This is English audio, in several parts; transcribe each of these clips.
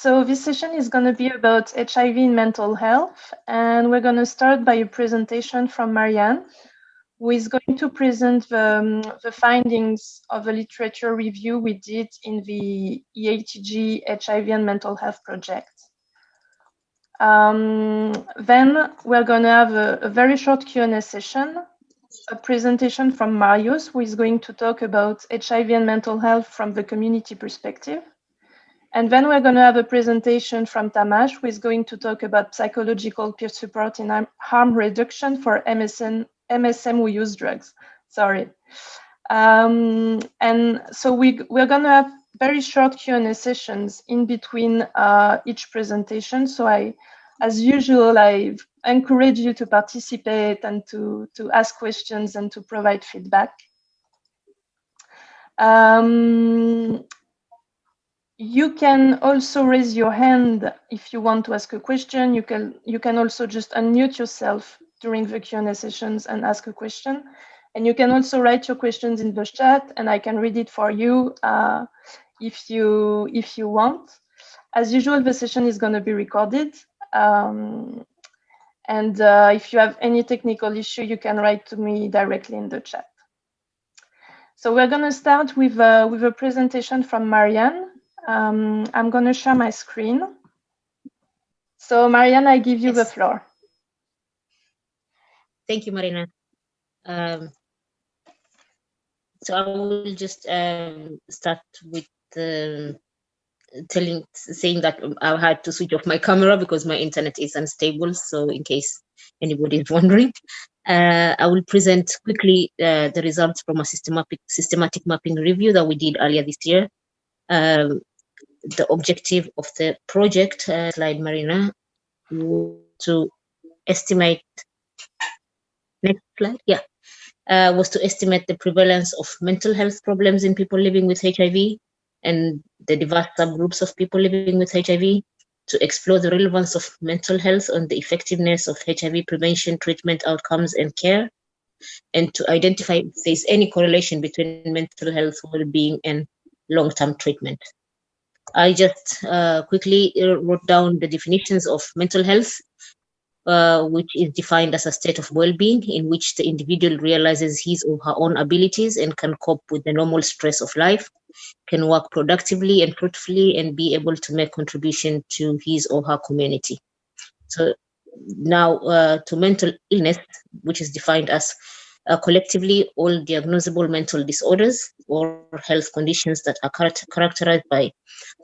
So this session is going to be about HIV and mental health, and we're going to start by a presentation from Maryan, who is going to present the findings of a literature review we did in the EATG HIV and Mental Health project. Then we're going to have a very short Q&A session, a presentation from Marius, who is going to talk about HIV and mental health from the community perspective. And then we're going to have a presentation from Tamás, who is going to talk about psychological peer support in harm reduction for MSM who use drugs. Sorry. And so we're going to have very short Q&A sessions in between each presentation. So as usual, I encourage you to participate and to ask questions and to provide feedback. You can also raise your hand if you want to ask a question. You can also just unmute yourself during the Q&A sessions and ask a question. And you can also write your questions in the chat, and I can read it for you if you want. As usual, the session is going to be recorded. If you have any technical issue, you can write to me directly in the chat. So we're going to start with a presentation from Maryan. I'm going to share my screen. So Maryan, I give you the floor. Thank you, Marina. So I will just start with saying that I had to switch off my camera because my internet is unstable. So in case anybody is wondering, I will present quickly the results from a systematic mapping review that we did earlier this year. The objective of the project, slide Marina, to estimate, next slide, was to estimate the prevalence of mental health problems in people living with HIV and the diverse subgroups of people living with HIV, to explore the relevance of mental health on the effectiveness of HIV prevention, treatment outcomes, and care, and to identify if there's any correlation between mental health well-being and long-term treatment. I just quickly wrote down the definitions of mental health, which is defined as a state of well-being in which the individual realizes his or her own abilities and can cope with the normal stress of life, can work productively and fruitfully, and be able to make contribution to his or her community. So now to mental illness, which is defined as collectively all diagnosable mental disorders or health conditions that are characterized by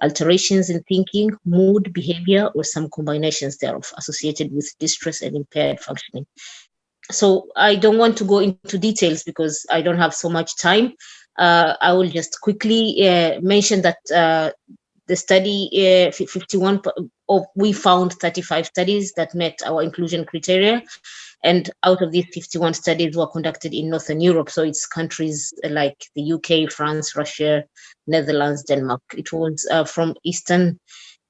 alterations in thinking, mood, behavior, or some combinations thereof associated with distress and impaired functioning. So I don't want to go into details because I don't have so much time. I will just quickly mention that the study 51, we found 35 studies that met our inclusion criteria. And out of these 51 studies were conducted in Northern Europe. So it's countries like the UK, France, Russia, Netherlands, Denmark. It was from Eastern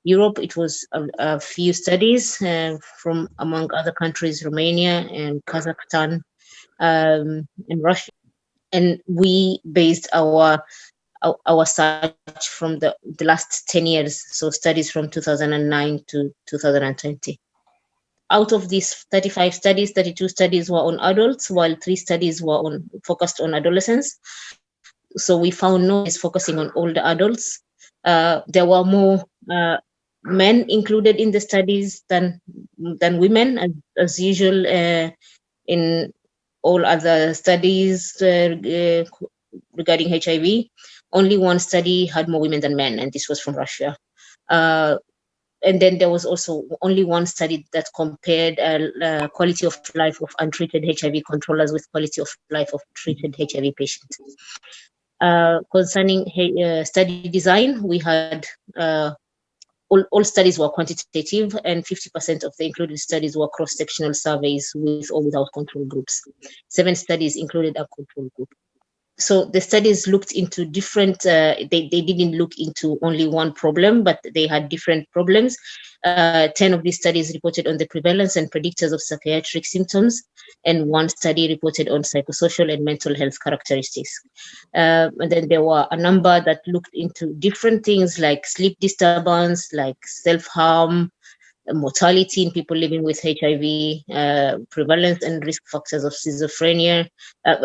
Europe. It was a few studies from, among other countries, Romania and Kazakhstan and Russia. And we based our search from the last 10 years, so studies from 2009 to 2020. Out of these 35 studies, 32 studies were on adults, while 3 studies were focused on adolescents. So we found no is focusing on older adults. There were more men included in the studies than women, as usual in all other studies regarding HIV. Only one study had more women than men, and this was from Russia. And then there was also only one study that compared quality of life of untreated HIV controllers with quality of life of treated HIV patients. Concerning study design, we had all studies were quantitative, and 50% of the included studies were cross-sectional surveys with or without control groups. 7 studies included a control group. So the studies looked into different, they didn't look into only one problem, but they had different problems. 10 of these studies reported on the prevalence and predictors of psychiatric symptoms, and one study reported on psychosocial and mental health characteristics. And then there were a number that looked into different things like sleep disturbance, like self-harm, mortality in people living with HIV, prevalence and risk factors of schizophrenia, and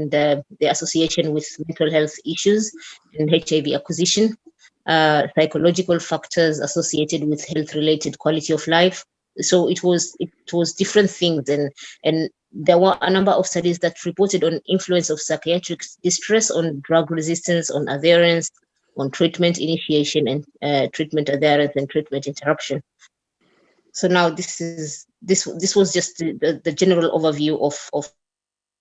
the association with mental health issues and HIV acquisition, psychological factors associated with health-related quality of life. So it was different things, and there were a number of studies that reported on influence of psychiatric distress on drug resistance, on adherence, on treatment initiation and treatment adherence and treatment interruption. So now this was just the general overview of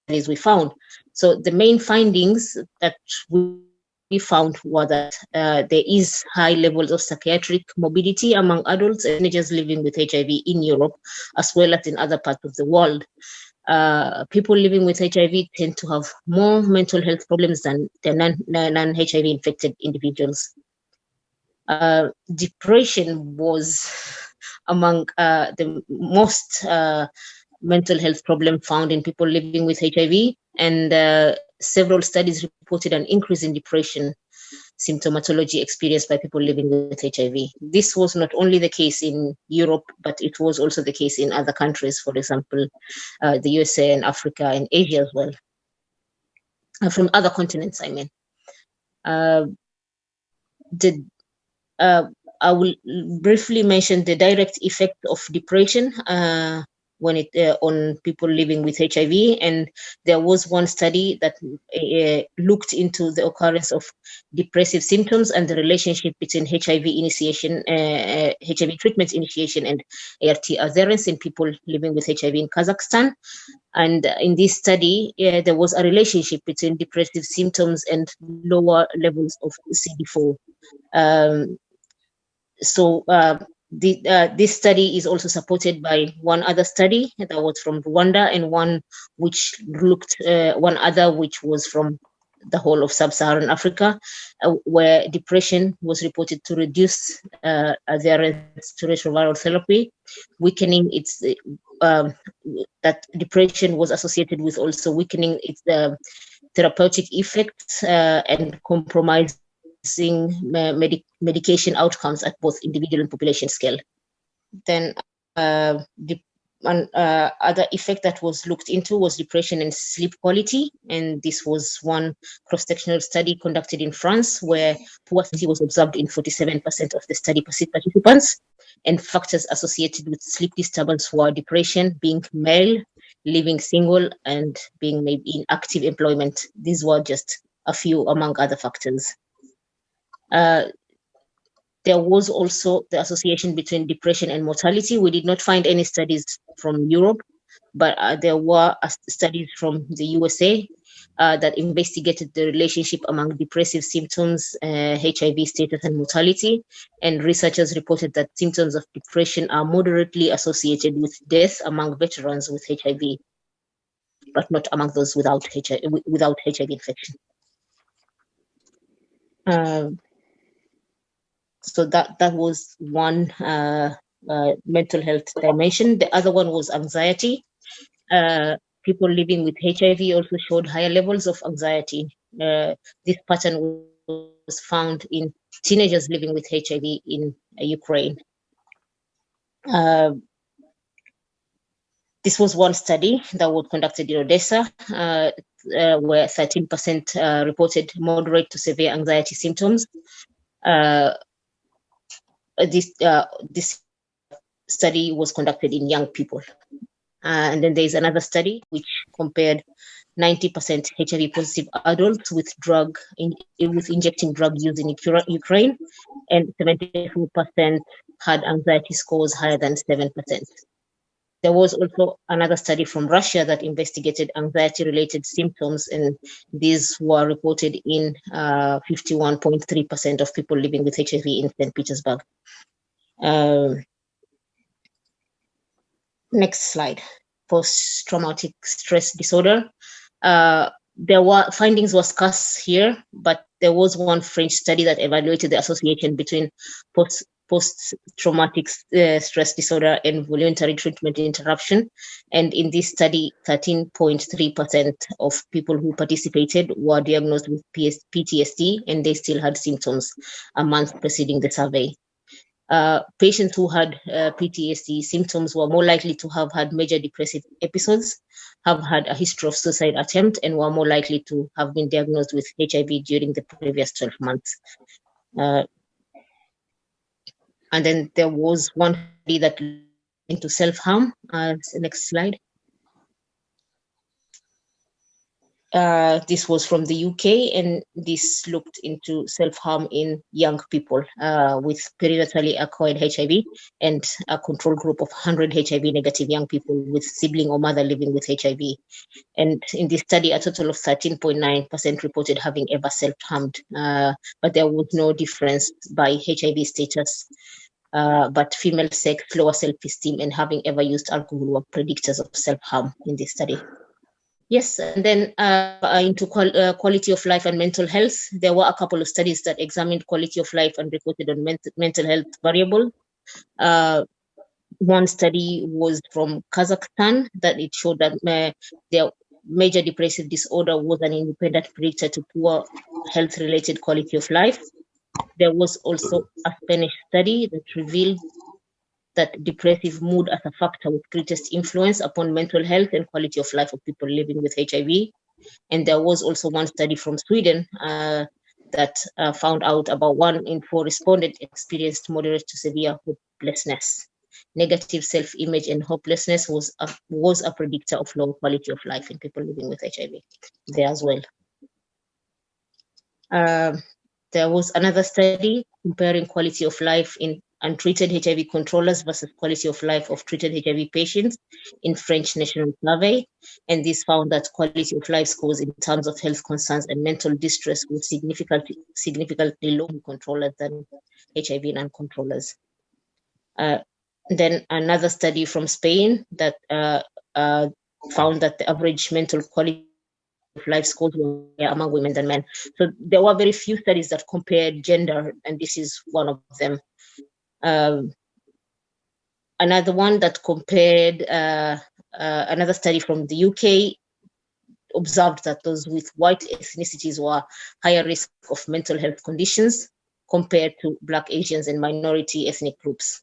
studies we found. So the main findings that we found were that there is high levels of psychiatric morbidity among adults and teenagers living with HIV in Europe, as well as in other parts of the world. People living with HIV tend to have more mental health problems than non-HIV infected individuals. Depression was among the most mental health problem found in people living with HIV, and several studies reported an increase in depression symptomatology experienced by people living with HIV. This was not only the case in Europe, but it was also the case in other countries, for example, the USA and Africa and Asia as well, from other continents, I mean. I will briefly mention the direct effect of depression when it on people living with HIV, and there was one study that looked into the occurrence of depressive symptoms and the relationship between HIV initiation, HIV treatment initiation, and ART adherence in people living with HIV in Kazakhstan. And in this study, there was a relationship between depressive symptoms and lower levels of CD4. This study is also supported by one other study that was from Rwanda, and one which was from the whole of sub-Saharan Africa, where depression was reported to reduce adherence to retroviral therapy, weakening its that depression was associated with also weakening its therapeutic effects and compromise medication outcomes at both individual and population scale. Then other effect that was looked into was depression and sleep quality, and this was one cross-sectional study conducted in France, where poor sleep was observed in 47% of the study participants, and factors associated with sleep disturbance were depression, being male, living single, and being maybe in active employment. These were just a few among other factors. There was also the association between depression and mortality. We did not find any studies from Europe, but there were studies from the USA that investigated the relationship among depressive symptoms, HIV status, and mortality. And researchers reported that symptoms of depression are moderately associated with death among veterans with HIV, but not among those without HIV infection. So that was one mental health dimension. The other one was anxiety. People living with HIV also showed higher levels of anxiety. This pattern was found in teenagers living with HIV in Ukraine. This was one study that was conducted in Odessa, where 13% reported moderate to severe anxiety symptoms. This study was conducted in young people. And then there's another study which compared 90% HIV positive adults with injecting drug use in Ukraine, and 74% had anxiety scores higher than 7%. There was also another study from Russia that investigated anxiety-related symptoms, and these were reported in 51.3% of people living with HIV in St. Petersburg. Next slide. Post-traumatic stress disorder. There were findings were scarce here, but there was one French study that evaluated the association between post-traumatic stress disorder and voluntary treatment interruption. And in this study, 13.3% of people who participated were diagnosed with PTSD, and they still had symptoms a month preceding the survey. Patients who had PTSD symptoms were more likely to have had major depressive episodes, have had a history of suicide attempt, and were more likely to have been diagnosed with HIV during the previous 12 months. And then there was one study that looked into self-harm. Next slide. This was from the UK, and this looked into self-harm in young people with perinatally acquired HIV and a control group of 100 HIV-negative young people with sibling or mother living with HIV. And in this study, a total of 13.9% reported having ever self-harmed, but there was no difference by HIV status. But female sex, lower self-esteem, and having ever used alcohol were predictors of self-harm in this study. Yes, and then into quality of life and mental health, there were a couple of studies that examined quality of life and reported on mental health variable. One study was from Kazakhstan that it showed that their major depressive disorder was an independent predictor to poor health-related quality of life. There was also a Spanish study that revealed that depressive mood as a factor with greatest influence upon mental health and quality of life of people living with HIV. And there was also one study from Sweden that found out about 1 in 4 respondents experienced moderate to severe hopelessness. Negative self-image and hopelessness was a predictor of low quality of life in people living with HIV there as well. There was another study comparing quality of life in untreated HIV controllers versus quality of life of treated HIV patients in French national survey. And this found that quality of life scores in terms of health concerns and mental distress were significantly lower in controllers than HIV non-controllers. Then another study from Spain that found that the average mental quality of life scores were higher among women than men. So there were very few studies that compared gender, and this is one of them. Another one that compared, another study from the UK observed that those with white ethnicities were higher risk of mental health conditions compared to Black, Asians, and minority ethnic groups.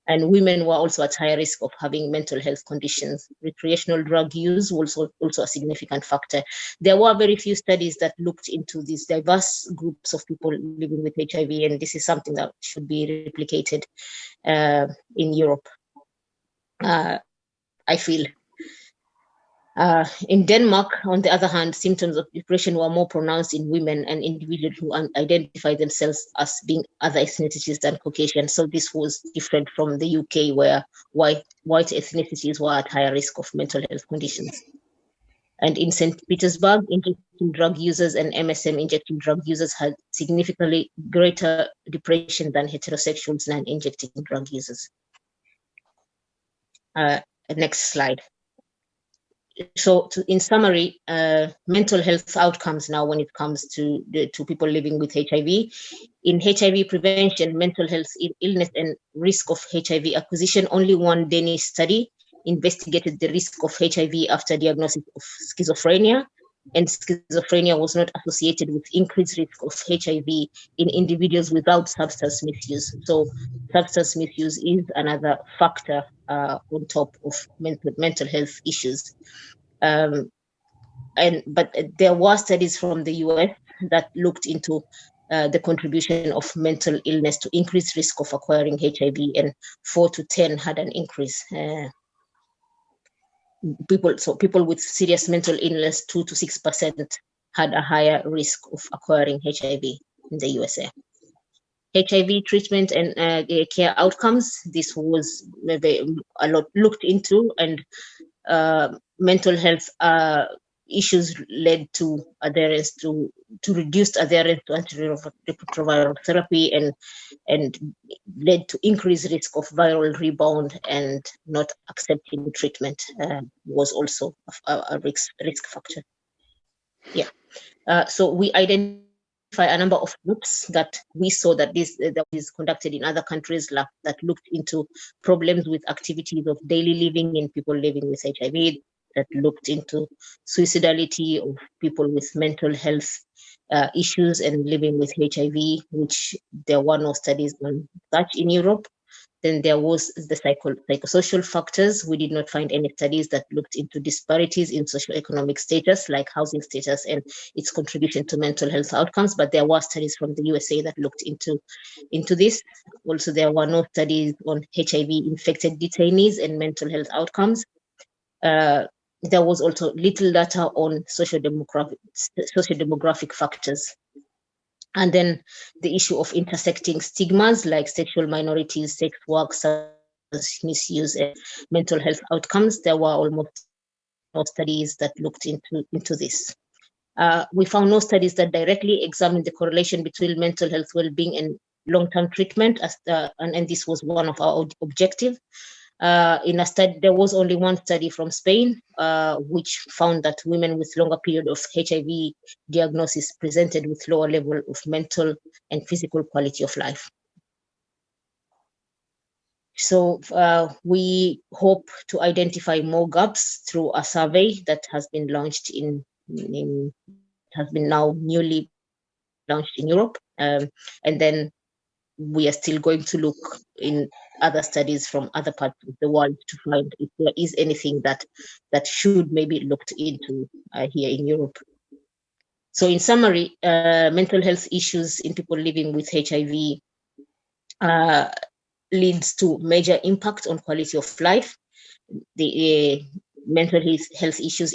And women were also at higher risk of having mental health conditions. Recreational drug use was also a significant factor. There were very few studies that looked into these diverse groups of people living with HIV, and this is something that should be replicated in Europe, I feel. In Denmark, on the other hand, symptoms of depression were more pronounced in women and individuals who identify themselves as being other ethnicities than Caucasian. So this was different from the UK, where white ethnicities were at higher risk of mental health conditions. And in St. Petersburg, injecting drug users and MSM injecting drug users had significantly greater depression than heterosexuals and injecting drug users. Next slide. So in summary, mental health outcomes now when it comes to people living with HIV. In HIV prevention, mental health illness and risk of HIV acquisition, only one Danish study investigated the risk of HIV after diagnosis of schizophrenia, and schizophrenia was not associated with increased risk of HIV in individuals without substance misuse. So substance misuse is another factor on top of mental health issues. But there were studies from the US that looked into the contribution of mental illness to increased risk of acquiring HIV, and 4 to 10 had an increase. People with serious mental illness, 2 to 6% had a higher risk of acquiring HIV in the USA. HIV treatment and care outcomes, this was a lot looked into, and mental health issues led to adherence to reduced adherence to antiretroviral therapy and led to increased risk of viral rebound, and not accepting treatment was also a risk factor. Yeah. So we identify a number of groups that we saw that that is conducted in other countries that looked into problems with activities of daily living in people living with HIV, that looked into suicidality of people with mental health issues and living with HIV, which there were no studies on such in Europe. Then there was the psychosocial factors. We did not find any studies that looked into disparities in socioeconomic status, like housing status and its contribution to mental health outcomes. But there were studies from the USA that looked into this. Also, there were no studies on HIV-infected detainees and mental health outcomes. There was also little data on sociodemographic factors. And then the issue of intersecting stigmas like sexual minorities, sex work, misuse, and mental health outcomes. There were almost no studies that looked into this. We found no studies that directly examined the correlation between mental health well-being and long-term treatment, and this was one of our objectives. In a study, there was only one study from Spain, which found that women with longer period of HIV diagnosis presented with lower level of mental and physical quality of life. So we hope to identify more gaps through a survey that has been launched has been now newly launched in Europe, and then we are still going to look in other studies from other parts of the world to find if there is anything that should maybe looked into here in Europe. So in summary, mental health issues in people living with HIV leads to major impact on quality of life. The mental health issues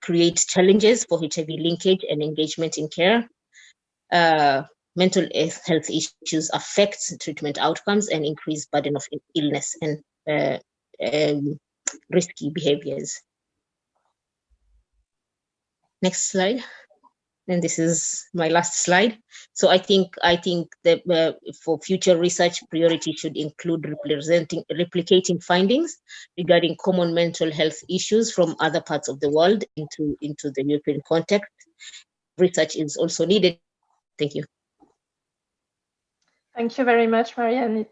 create challenges for HIV linkage and engagement in care. Mental health issues affect treatment outcomes and increase burden of illness and risky behaviors. Next slide. And this is my last slide. So I think that for future research, priority should include replicating findings regarding common mental health issues from other parts of the world into the European context. Research is also needed. Thank you. Thank you very much, Maryan.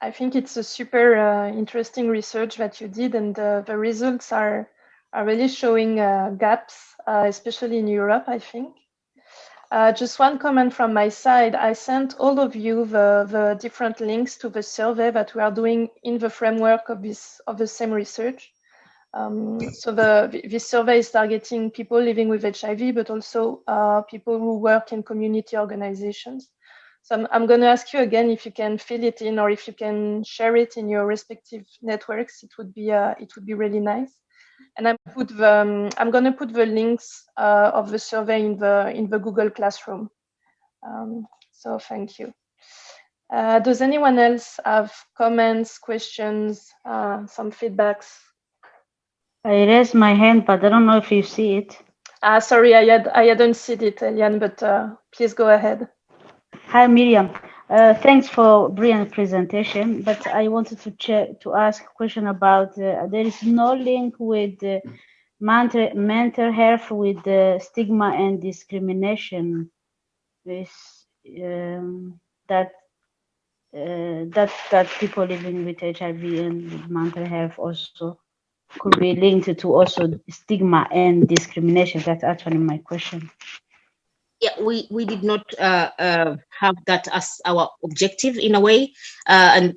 I think it's a super interesting research that you did, and the results are really showing gaps, especially in Europe, I think. Just one comment from my side. I sent all of you the different links to the survey that we are doing in the framework of the same research. So this survey is targeting people living with HIV, but also people who work in community organizations. So I'm going to ask you again if you can fill it in, or if you can share it in your respective networks. It would be really nice. And I'm going to put the links of the survey in the Google Classroom. So thank you. Does anyone else have comments, questions, some feedbacks? I raised my hand, but I don't know if you see it. Sorry, I hadn't seen it, Eliane, but please go ahead. Hi, Miriam. Thanks for brilliant presentation, but I wanted to ask a question about there is no link with mental health with stigma and discrimination. That people living with HIV and with mental health also could be linked to also stigma and discrimination. That's actually my question. Yeah, we did not have that as our objective in a way, and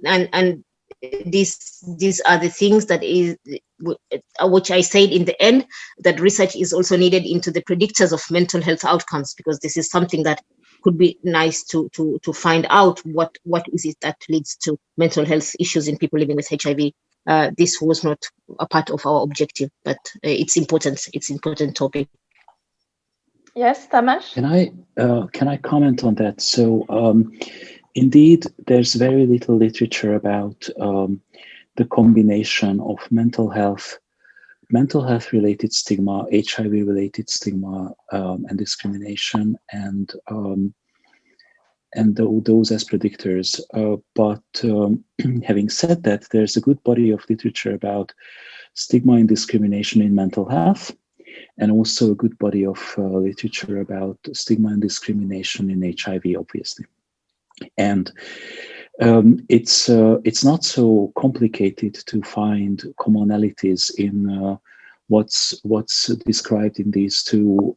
these are the things that is which I said in the end, that research is also needed into the predictors of mental health outcomes, because this is something that could be nice to find out what is it that leads to mental health issues in people living with HIV. This was not a part of our objective, but it's important. It's an important topic. Yes, Tamás? Can I comment on that? So indeed, there's very little literature about the combination of mental health related stigma, HIV related stigma, and discrimination, and those as predictors. But having said that, there's a good body of literature about stigma and discrimination in mental health. and also a good body of literature about stigma and discrimination in HIV, obviously. And it's not so complicated to find commonalities in what's described in these two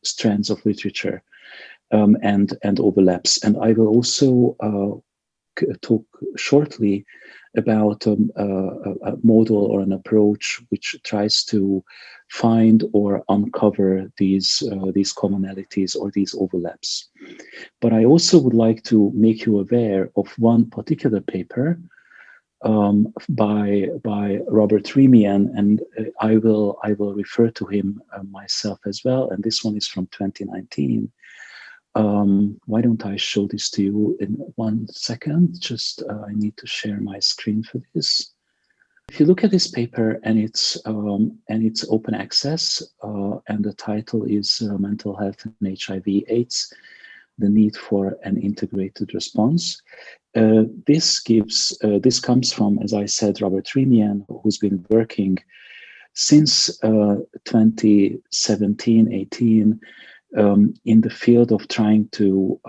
strands of literature and overlaps. And I will also talk shortly about a model or an approach which tries to find or uncover these commonalities or these overlaps. But I also would like to make you aware of one particular paper by Robert Remian, and I will refer to him myself as well. And this one is from 2019. Why don't I show this to you in 1 second? Just I need to share my screen for this. If you look at this paper, and it's open access, and the title is Mental Health and HIV/AIDS: The Need for an Integrated Response. This comes from, as I said, Robert Remian, who's been working since 2017-18 in the field of trying to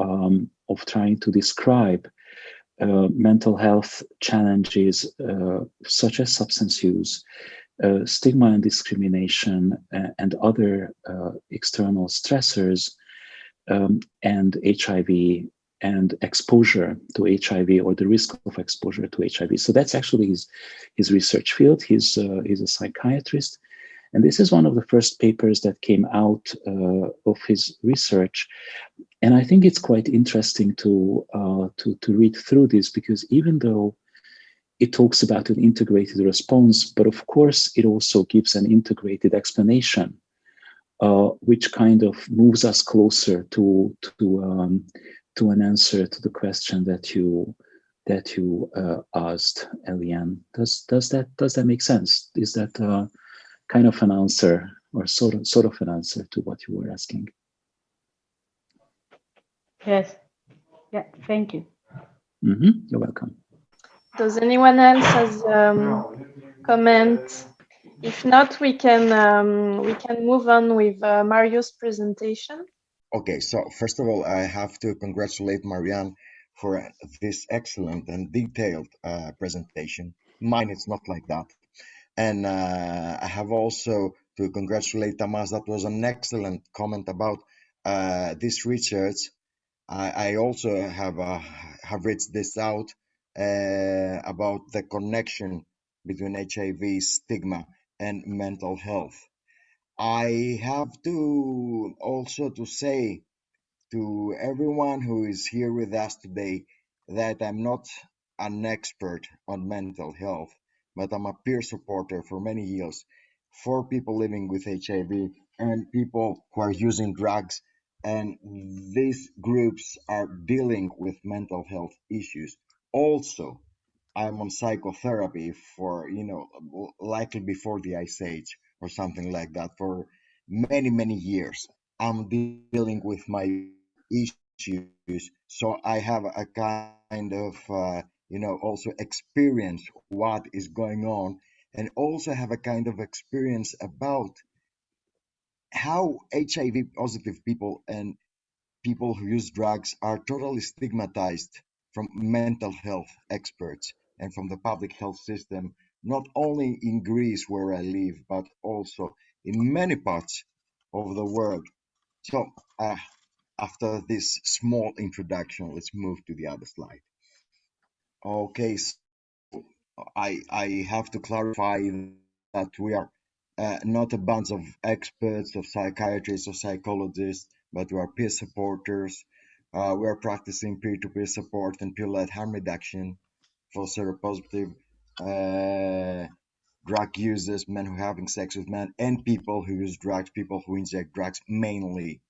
describe mental health challenges such as substance use, stigma and discrimination, and other external stressors, and HIV and exposure to HIV, or the risk of exposure to HIV. So that's actually his research field. He's a psychiatrist. And this is one of the first papers that came out of his research. And I think it's quite interesting to read through this, because even though it talks about an integrated response, but of course it also gives an integrated explanation, which kind of moves us closer to an answer to the question that you asked, Eliane. Does that make sense? Is that kind of an answer, or sort of an answer to what you were asking? Yes. Yeah. Thank you. You're welcome. Does anyone else has comment? If not, we can move on with Mario's presentation. Okay, so first of all, I have to congratulate Maryan for this excellent and detailed presentation. Mine is not like that. And I have also to congratulate Tamás. That was an excellent comment about this research. I also have read this out about the connection between HIV, stigma, and mental health. I have to also to say to everyone who is here with us today that I'm not an expert on mental health, but I'm a peer supporter for many years for people living with HIV and people who are using drugs. And these groups are dealing with mental health issues. Also, I'm on psychotherapy for, likely before the Ice Age or something like that for many, many years. I'm dealing with my issues, so I have a kind of, also experience what is going on, and also have a kind of experience about how HIV positive people and people who use drugs are totally stigmatized from mental health experts and from the public health system, not only in Greece where I live, but also in many parts of the world. So after this small introduction, let's move to the other slide. Okay, so I have to clarify that we are not a bunch of experts, of psychiatrists or psychologists, but we are peer supporters. We are practicing peer-to-peer support and peer-led harm reduction for seropositive drug users, men who are having sex with men, and people who use drugs, people who inject drugs mainly.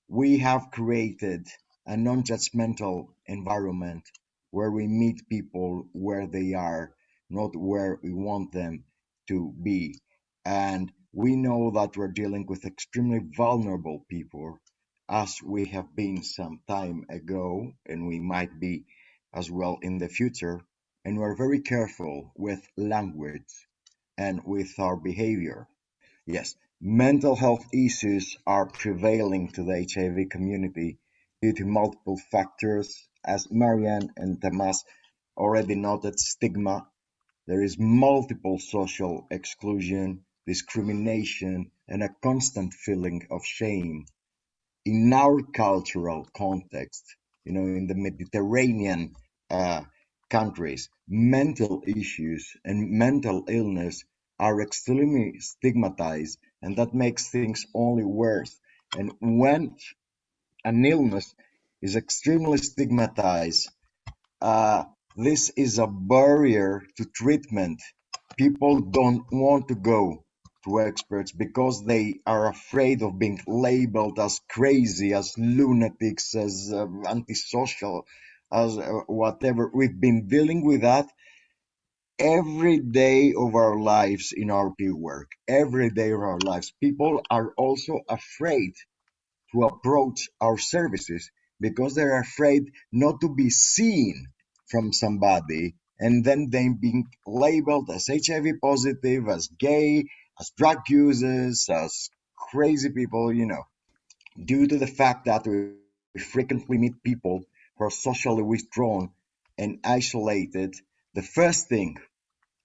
We have created a non-judgmental environment where we meet people where they are, not where we want them to be. And we know that we're dealing with extremely vulnerable people, as we have been some time ago, and we might be as well in the future. And we're very careful with language and with our behavior. Yes, Mental health issues are prevailing to the HIV community due to multiple factors. As Maryan and Tamás already noted, stigma. There is multiple social exclusion, discrimination, and a constant feeling of shame. In our cultural context, in the Mediterranean countries, mental issues and mental illness are extremely stigmatized, and that makes things only worse. And when an illness is extremely stigmatized, this is a barrier to treatment. People don't want to go to experts because they are afraid of being labeled as crazy, as lunatics, as antisocial, as whatever. We've been dealing with that every day of our lives in our peer work. Every day of our lives. People are also afraid to approach our services because they're afraid not to be seen from somebody and then they being labeled as HIV positive, as gay, as drug users, as crazy people, due to the fact that we frequently meet people who are socially withdrawn and isolated. The first thing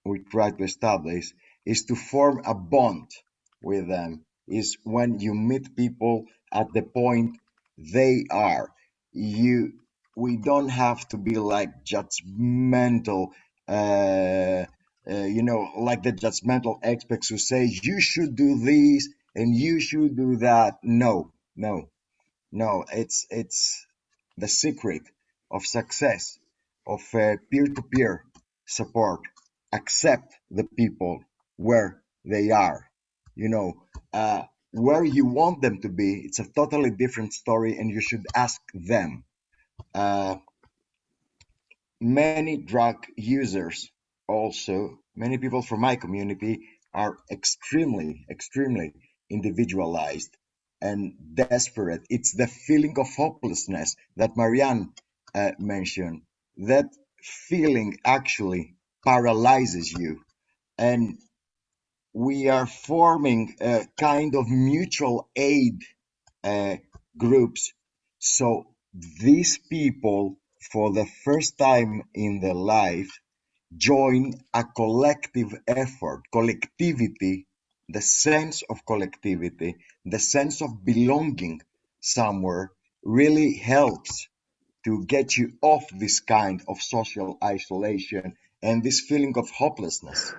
we try to establish is to form a bond with them, is when you meet people at the point they are. We don't have to be like judgmental, like the judgmental experts who say you should do this and you should do that. No, it's the secret of success, of peer-to-peer support. Accept the people where they are. Where you want them to be, it's a totally different story, and you should ask them. Uh, Many drug users, also many people from my community, are extremely individualized and desperate. It's the feeling of hopelessness that Maryan mentioned. That feeling actually paralyzes you, and we are forming a kind of mutual aid uh, groups. So these people, for the first time in their life, join a collective effort, collectivity, the sense of collectivity, the sense of belonging somewhere really helps to get you off this kind of social isolation and this feeling of hopelessness.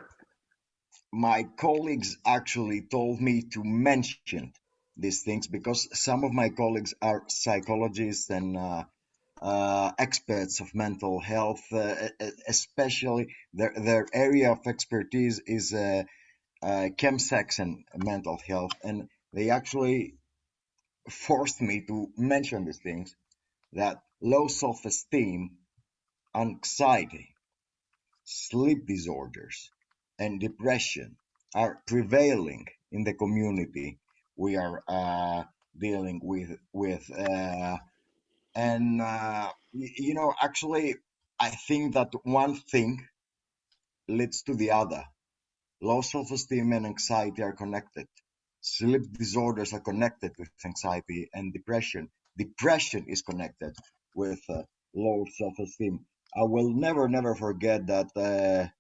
My colleagues actually told me to mention these things because some of my colleagues are psychologists and experts of mental health, especially their area of expertise is chemsex and mental health, and they actually forced me to mention these things, that low self-esteem, anxiety, sleep disorders, and depression are prevailing in the community we are dealing with and actually I think that one thing leads to the other. Low self-esteem and anxiety are connected. Sleep disorders are connected with anxiety and depression. Depression is connected with low self-esteem. I will never forget that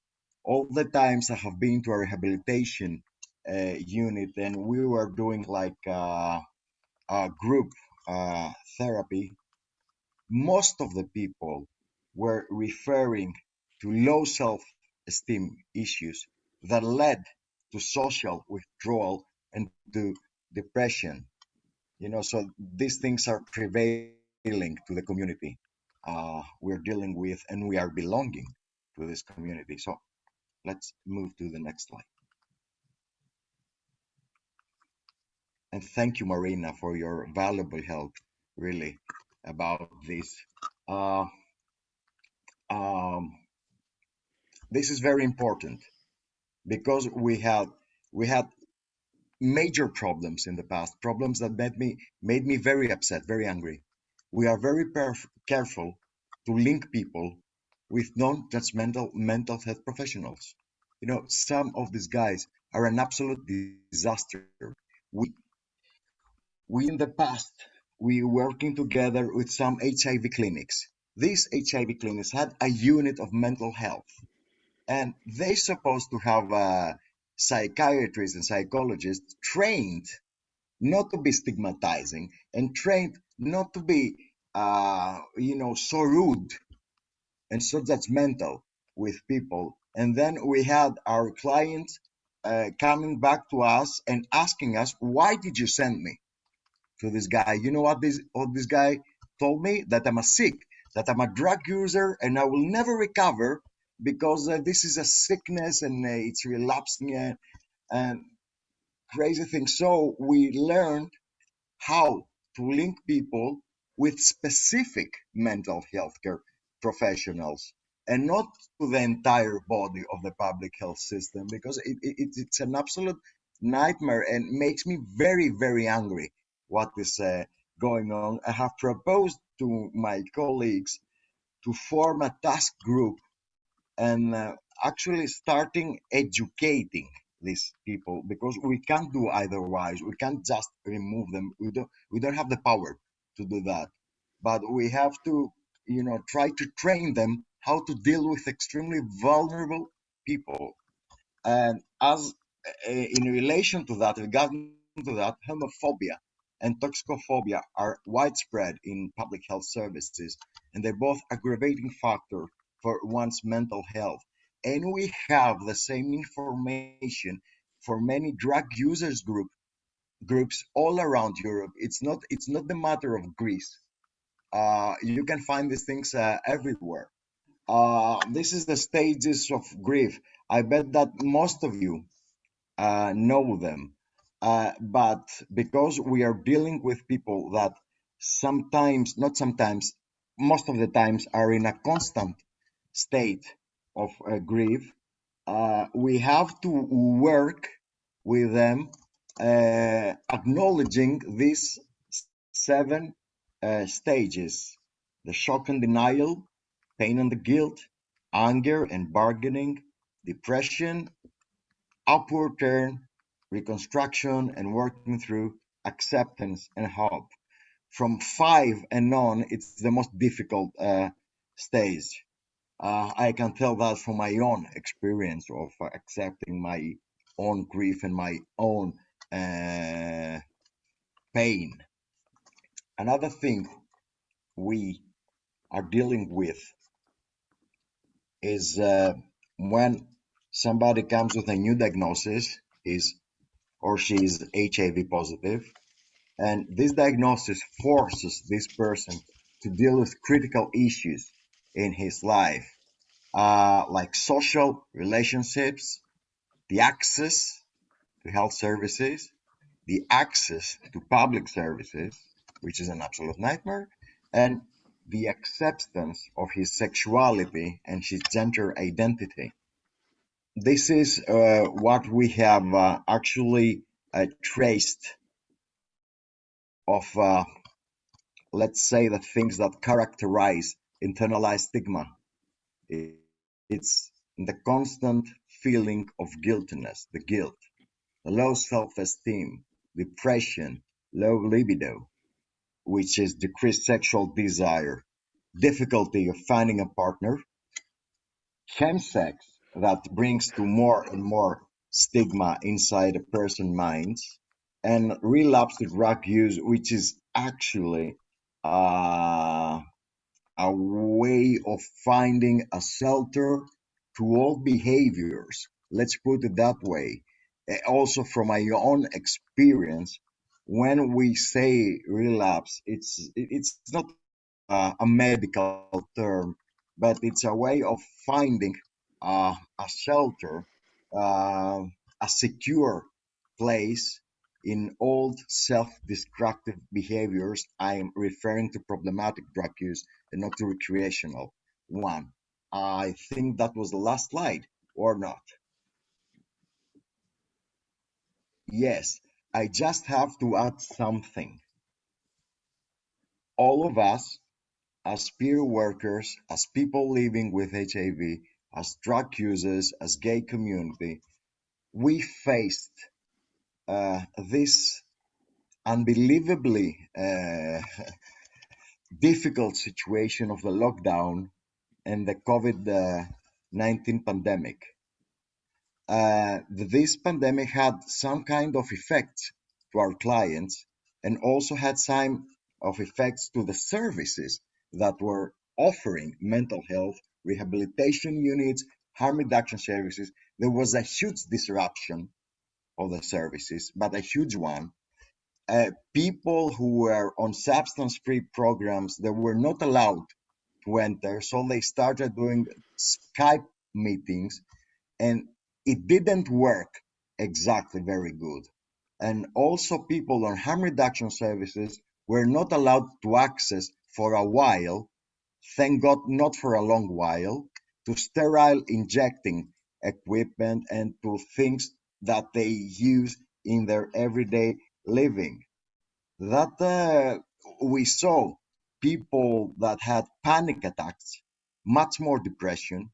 all the times I have been to a rehabilitation unit and we were doing like a group therapy, most of the people were referring to low self-esteem issues that led to social withdrawal and to depression. So these things are prevailing to the community we're dealing with, and we are belonging to this community. So let's move to the next slide. And thank you, Marina, for your valuable help, really, about this. Uh, um, this is very important because we had major problems in the past, problems that made me very upset, very angry. We are very careful to link people with non-judgmental mental health professionals. Some of these guys are an absolute disaster. We in the past, we working together with some HIV clinics. These HIV clinics had a unit of mental health, and they supposed to have psychiatrists and psychologists trained not to be stigmatizing and trained not to be, so rude and so judgmental with people. And then we had our clients coming back to us and asking us, "Why did you send me to this guy? You know what this guy told me? That I'm a sick, that I'm a drug user, and I will never recover because this is a sickness and it's relapsing and crazy thing." So we learned how to link people with specific mental health care professionals and not to the entire body of the public health system, because it's an absolute nightmare and makes me very, very angry what is going on. I have proposed to my colleagues to form a task group and actually starting educating these people, because we can't do otherwise. We can't just remove them. We don't have the power to do that, but we have to try to train them how to deal with extremely vulnerable people. And as in relation to that, regarding to that, homophobia and toxicophobia are widespread in public health services, and they're both aggravating factor for one's mental health. And we have the same information for many drug users groups all around Europe. It's not the matter of Greece. You can find these things everywhere. This is the stages of grief. I bet that most of you know them. But because we are dealing with people that sometimes, not sometimes, most of the times are in a constant state of grief, we have to work with them, acknowledging these 7 stages: the shock and denial, pain and the guilt, anger and bargaining, depression, upward turn, reconstruction, and working through acceptance and hope. From 5 and on, it's the most difficult stage. I can tell that from my own experience of accepting my own grief and my own pain. Another thing we are dealing with is when somebody comes with a new diagnosis, is or she is HIV positive, and this diagnosis forces this person to deal with critical issues in his life, like social relationships, the access to health services, the access to public services, which is an absolute nightmare, and the acceptance of his sexuality and his gender identity. This is what we have actually traced of, let's say, the things that characterize internalized stigma. It's the constant feeling of guiltiness, the guilt, the low self-esteem, depression, low libido, which is decreased sexual desire, difficulty of finding a partner, chemsex that brings to more and more stigma inside a person's minds, and relapse to drug use, which is actually uh, a way of finding a shelter to all behaviors. Let's put it that way. Also, from my own experience, when we say relapse, it's not a medical term, but it's a way of finding a shelter, uh, a secure place in old self-destructive behaviors. I'm referring to problematic drug use and not to recreational one. I think that was the last slide, or not? Yes, I just have to add something. All of us, as peer workers, as people living with HIV, as drug users, as gay community, we faced this unbelievably difficult situation of the lockdown and the COVID-19 pandemic. This pandemic had some kind of effects to our clients and also had some of effects to the services that were offering mental health, rehabilitation units, harm reduction services. There was a huge disruption of the services, but a huge one. People who were on substance-free programs, they were not allowed to enter, so they started doing Skype meetings, and it didn't work exactly very good. And also people on harm reduction services were not allowed to access for a while, thank God not for a long while, to sterile injecting equipment and to things that they use in their everyday living. That we saw people that had panic attacks, much more depression,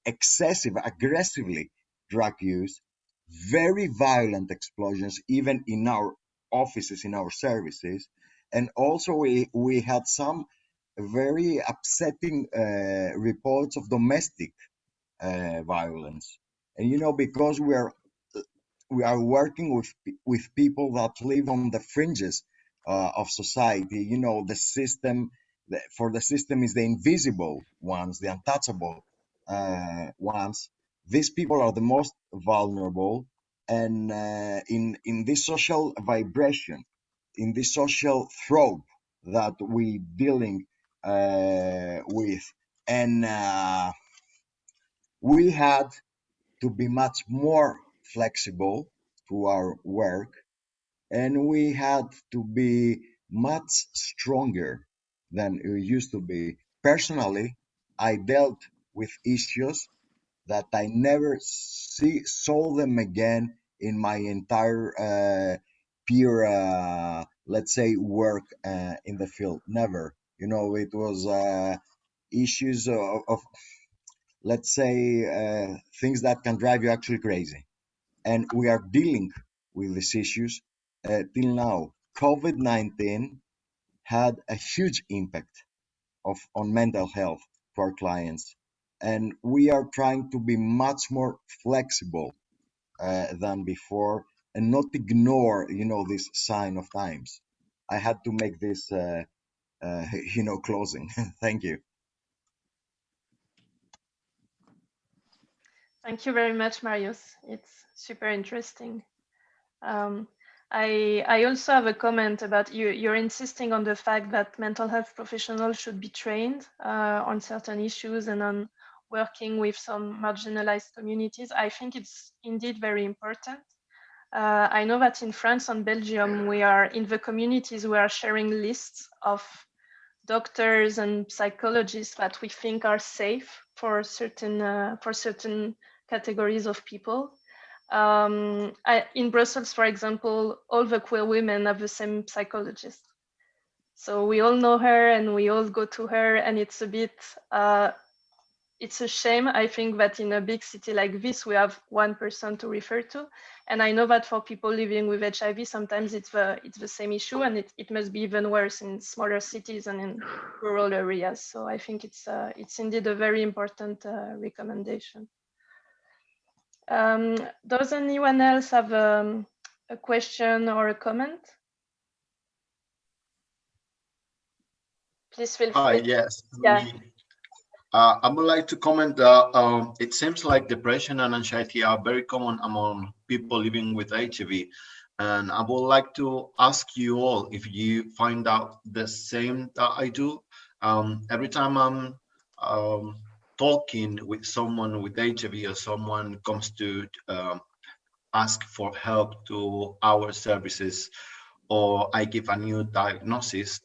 excessive, aggressively drug use, very violent explosions, even in our offices, in our services. And also we had some very upsetting reports of domestic violence. And, you know, because we are working with people that live on the fringes of society, you know, the system, for the system is the invisible ones, the untouchable ones. These people are the most vulnerable, and in this social vibration, in this social throb that we dealing with, and we had to be much more flexible to our work, and we had to be much stronger than we used to be. Personally, I dealt with issues that I never saw them again in my entire peer, let's say, work in the field. Never. You know, it was issues of let's say, things that can drive you actually crazy. And we are dealing with these issues till now. COVID-19 had a huge impact on mental health for our clients. And we are trying to be much more flexible than before and not ignore, you know, this sign of times. I had to make this, you know, closing. Thank you. Thank you very much, Marius. It's super interesting. I also have a comment about you're insisting on the fact that mental health professionals should be trained on certain issues and on working with some marginalized communities. I think it's indeed very important. I know that in France and Belgium, we are in the communities, we are sharing lists of doctors and psychologists that we think are safe for certain categories of people. In Brussels, for example, all the queer women have the same psychologist. So we all know her and we all go to her, and it's a bit, it's a shame, I think, that in a big city like this, we have one person to refer to. And I know that for people living with HIV, sometimes it's the same issue, and it must be even worse in smaller cities and in rural areas. So I think it's indeed a very important recommendation. Does anyone else have a question or a comment? Please feel free. Yes. Yeah. I would like to comment that it seems like depression and anxiety are very common among people living with HIV. And I would like to ask you all if you find out the same that I do. Every time I'm talking with someone with HIV or someone comes to ask for help to our services, or I give a new diagnosis,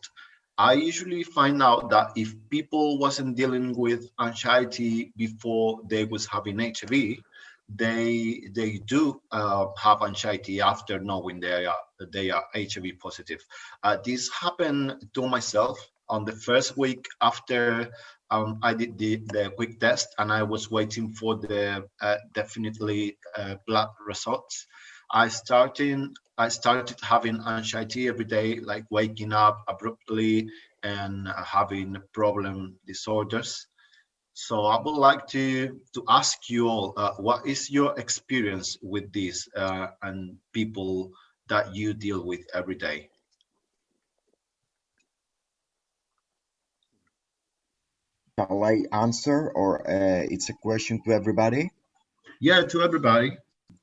I usually find out that if people wasn't dealing with anxiety before they was having HIV, they do have anxiety after knowing they are HIV positive. This happened to myself. on the first week after I did the quick test, and I was waiting for the definitely blood results. I started having anxiety every day, like waking up abruptly and having problem disorders. So I would like to ask you all, what is your experience with this and people that you deal with every day? Shall I answer, or it's a question to everybody? Yeah, to everybody.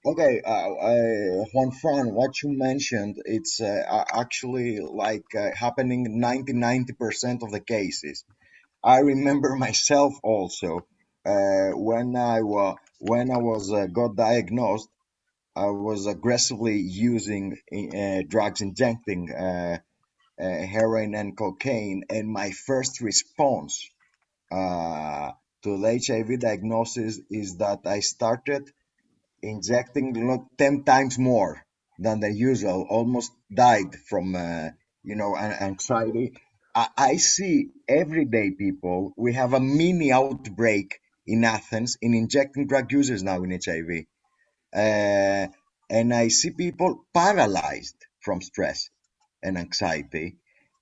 Okay, Juan Fran, what you mentioned, it's actually like happening 90% of the cases. I remember myself also when I was got diagnosed, I was aggressively using drugs, injecting heroin and cocaine, and my first response to the HIV diagnosis is that I started injecting 10 times more than the usual, almost died from anxiety. I see everyday people. We have a mini outbreak in Athens in injecting drug users now in HIV, and I see people paralyzed from stress and anxiety.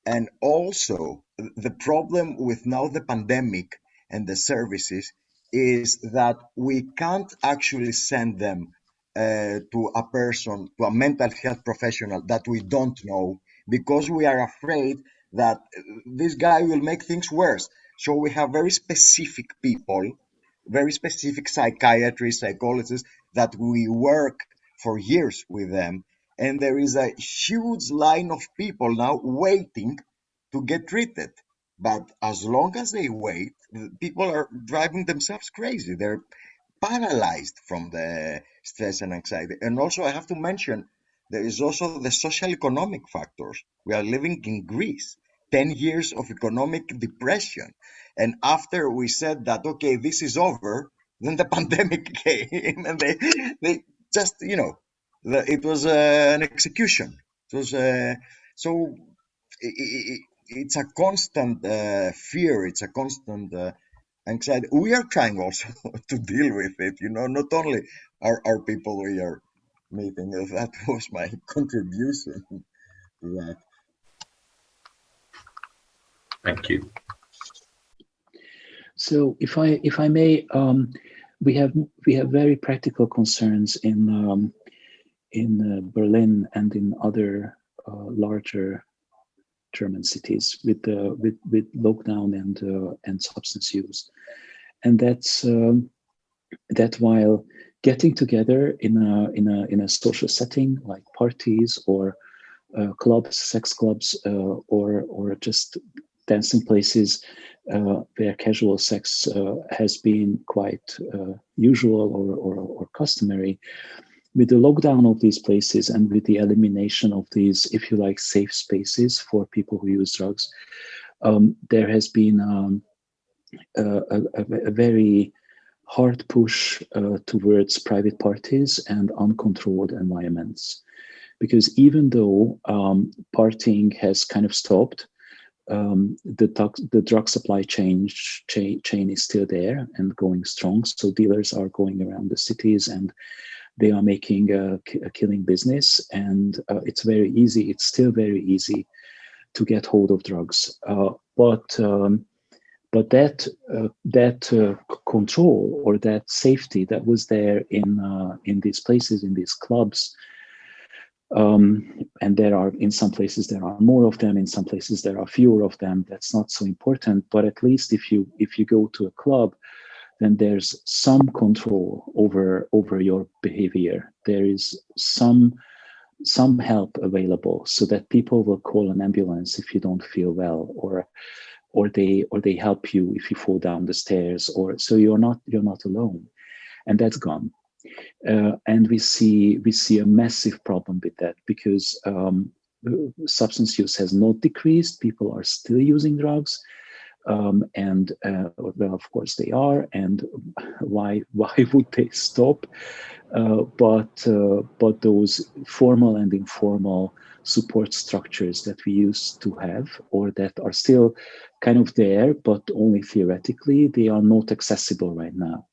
And also, the problem with now the pandemic and the services is that we can't actually send them to a person, to a mental health professional that we don't know, because we are afraid that this guy will make things worse. So we have very specific people, very specific psychiatrists, psychologists that we work for years with them, and there is a huge line of people now waiting to get treated. But as long as they wait, people are driving themselves crazy. They're paralyzed from the stress and anxiety. And also, I have to mention, there is also the social economic factors. We are living in Greece, 10 years of economic depression. And after we said that, okay, this is over, then the pandemic came, and they just, it was an execution. It was so it's a constant fear. It's a constant anxiety. We are trying also to deal with it. Not only our people we are meeting. That was my contribution to that. Thank you. So if I may, we have very practical concerns in Berlin and in other larger German cities with lockdown and substance use, and that's that while getting together in a social setting like parties or clubs, sex clubs, or just dancing places where casual sex has been quite usual or customary. With the lockdown of these places and with the elimination of these, if you like, safe spaces for people who use drugs, there has been a very hard push towards private parties and uncontrolled environments. Because even though partying has kind of stopped, the drug supply chain is still there and going strong. So dealers are going around the cities and they are making a killing business, and it's very easy. It's still very easy to get hold of drugs, but that control or that safety that was there in these places, in these clubs, and there are, in some places there are more of them, in some places there are fewer of them. That's not so important. But at least if you go to a club, then there's some control over your behavior. There is some help available, so that people will call an ambulance if you don't feel well, or they help you if you fall down the stairs, or so you're not alone, and that's gone. And we see a massive problem with that, because substance use has not decreased. People are still using drugs. Well, of course they are, and why would they stop? But those formal and informal support structures that we used to have, or that are still kind of there, but only theoretically, they are not accessible right now.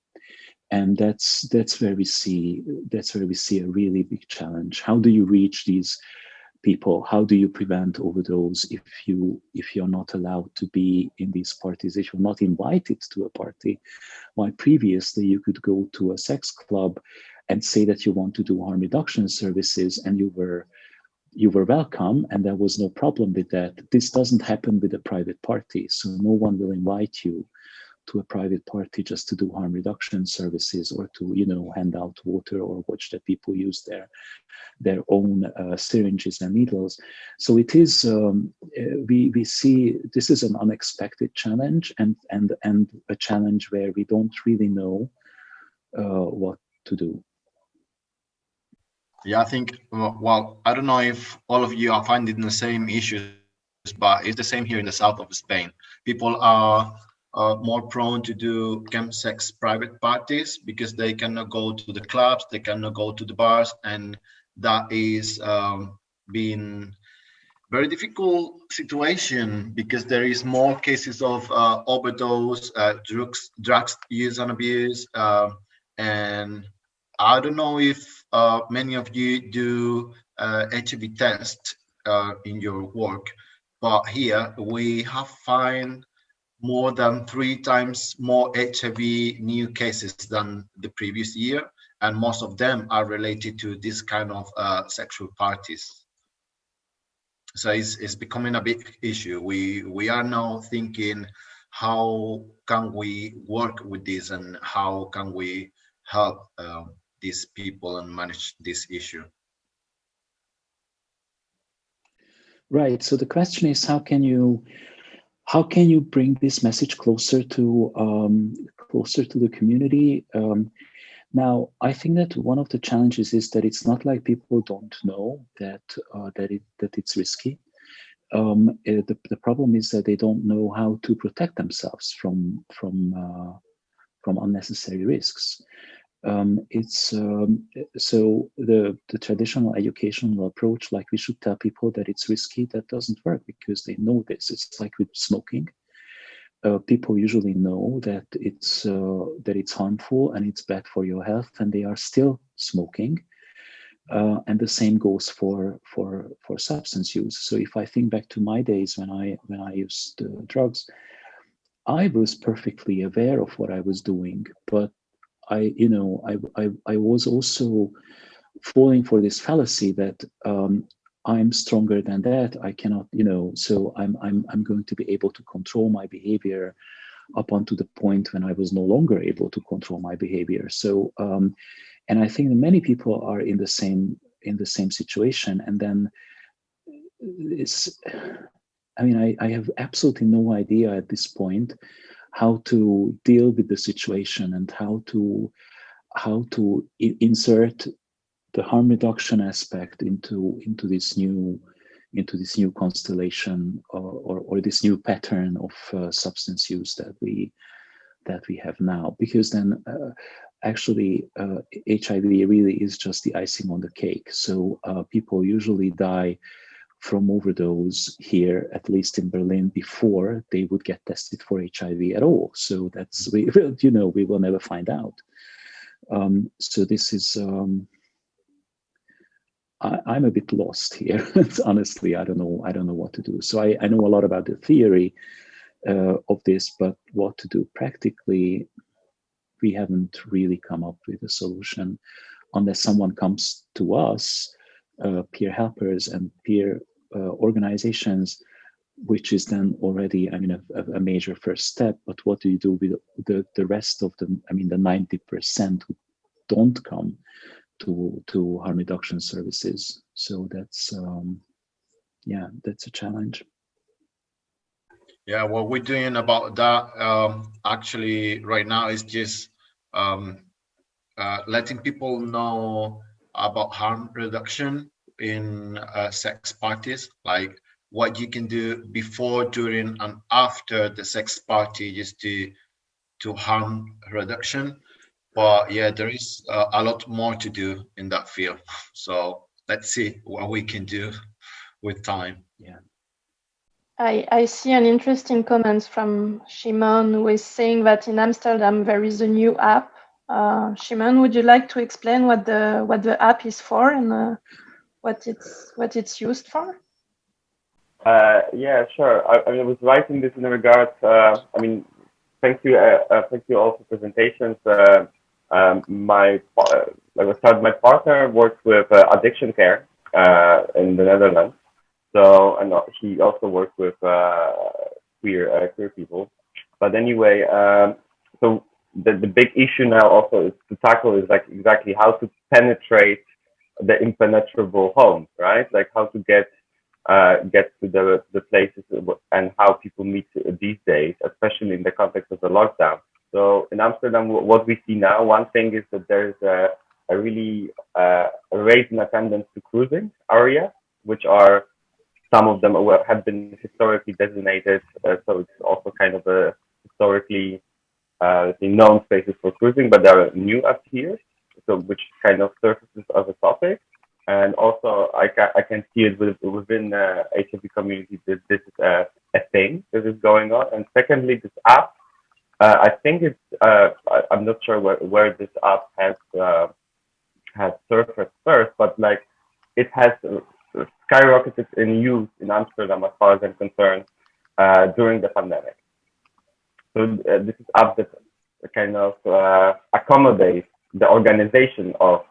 And that's where we see a really big challenge. How do you reach these people? How do you prevent overdose if you're not allowed to be in these parties, if you're not invited to a party? While previously you could go to a sex club and say that you want to do harm reduction services, and you were welcome, and there was no problem with that. This doesn't happen with a private party, so no one will invite you to a private party just to do harm reduction services, or to hand out water, or watch that people use their own syringes and needles. So it is we see this is an unexpected challenge, and a challenge where we don't really know what to do. Yeah, I think, well, I don't know if all of you are finding the same issues, but it's the same here in the south of Spain. People are more prone to do chemsex private parties because they cannot go to the clubs, they cannot go to the bars, and that is being very difficult situation because there is more cases of overdose, drugs use and abuse, and I don't know if many of you do HIV test in your work, but here we have found more than 3 times more HIV new cases than the previous year, and most of them are related to this kind of sexual parties. So it's becoming a big issue. We are now thinking, how can we work with this, and how can we help these people and manage this issue? Right. So the question is, how can you bring this message closer to the community? Now, I think that one of the challenges is that it's not like people don't know that it's risky. The problem is that they don't know how to protect themselves from unnecessary risks. So the traditional educational approach, like we should tell people that it's risky, that doesn't work because they know this. It's like with smoking. People usually know that it's harmful and it's bad for your health, and they are still smoking. And the same goes for substance use. So if I think back to my days when I used drugs, I was perfectly aware of what I was doing, but I was also falling for this fallacy that I'm stronger than that. I cannot, so I'm going to be able to control my behavior up until the point when I was no longer able to control my behavior. So, and I think that many people are in the same situation. And then I have absolutely no idea at this point how to deal with the situation and how to insert the harm reduction aspect into this new constellation or this new pattern of substance use that we have now. Because then actually HIV really is just the icing on the cake. So people usually die from overdose here, at least in Berlin, before they would get tested for HIV at all. So that's we will never find out. So this is I'm a bit lost here. Honestly, I don't know what to do. So I know a lot about the theory of this, but what to do practically, we haven't really come up with a solution unless someone comes to us, peer helpers and peer organizations, which is then already, a major first step. But what do you do with the rest of the 90% who don't come to harm reduction services? So that's a challenge. Yeah, what we're doing about that actually right now is just letting people know about harm reduction in sex parties. Like what you can do before, during, and after the sex party, just to harm reduction. But yeah, there is a lot more to do in that field. So let's see what we can do with time. Yeah. I see an interesting comment from Shimon, who is saying that in Amsterdam there is a new app. Shimon, would you like to explain what the app is for and what it's used for? Yeah, sure. I mean, I was writing this in regards. I mean, thank you all for presentations. My partner works with addiction care in the Netherlands. So, and he also works with queer people. But anyway, so the big issue now also is to tackle is like exactly how to penetrate the impenetrable homes, right? Like how to get to the places and how people meet these days, especially in the context of the lockdown. So in Amsterdam, what we see now, one thing is that there's a really raise in attendance to cruising areas, which are some of them have been historically designated, so it's also kind of a historically known spaces for cruising, but there are new appears, so which kind of surfaces as a topic. And also, I can see it within the HIV community that this is a thing that is going on. And secondly, this app, I think it's, I'm not sure where this app has surfaced first, but like it has skyrocketed in use in Amsterdam as far as I'm concerned during the pandemic. So this is app that kind of accommodates the organization of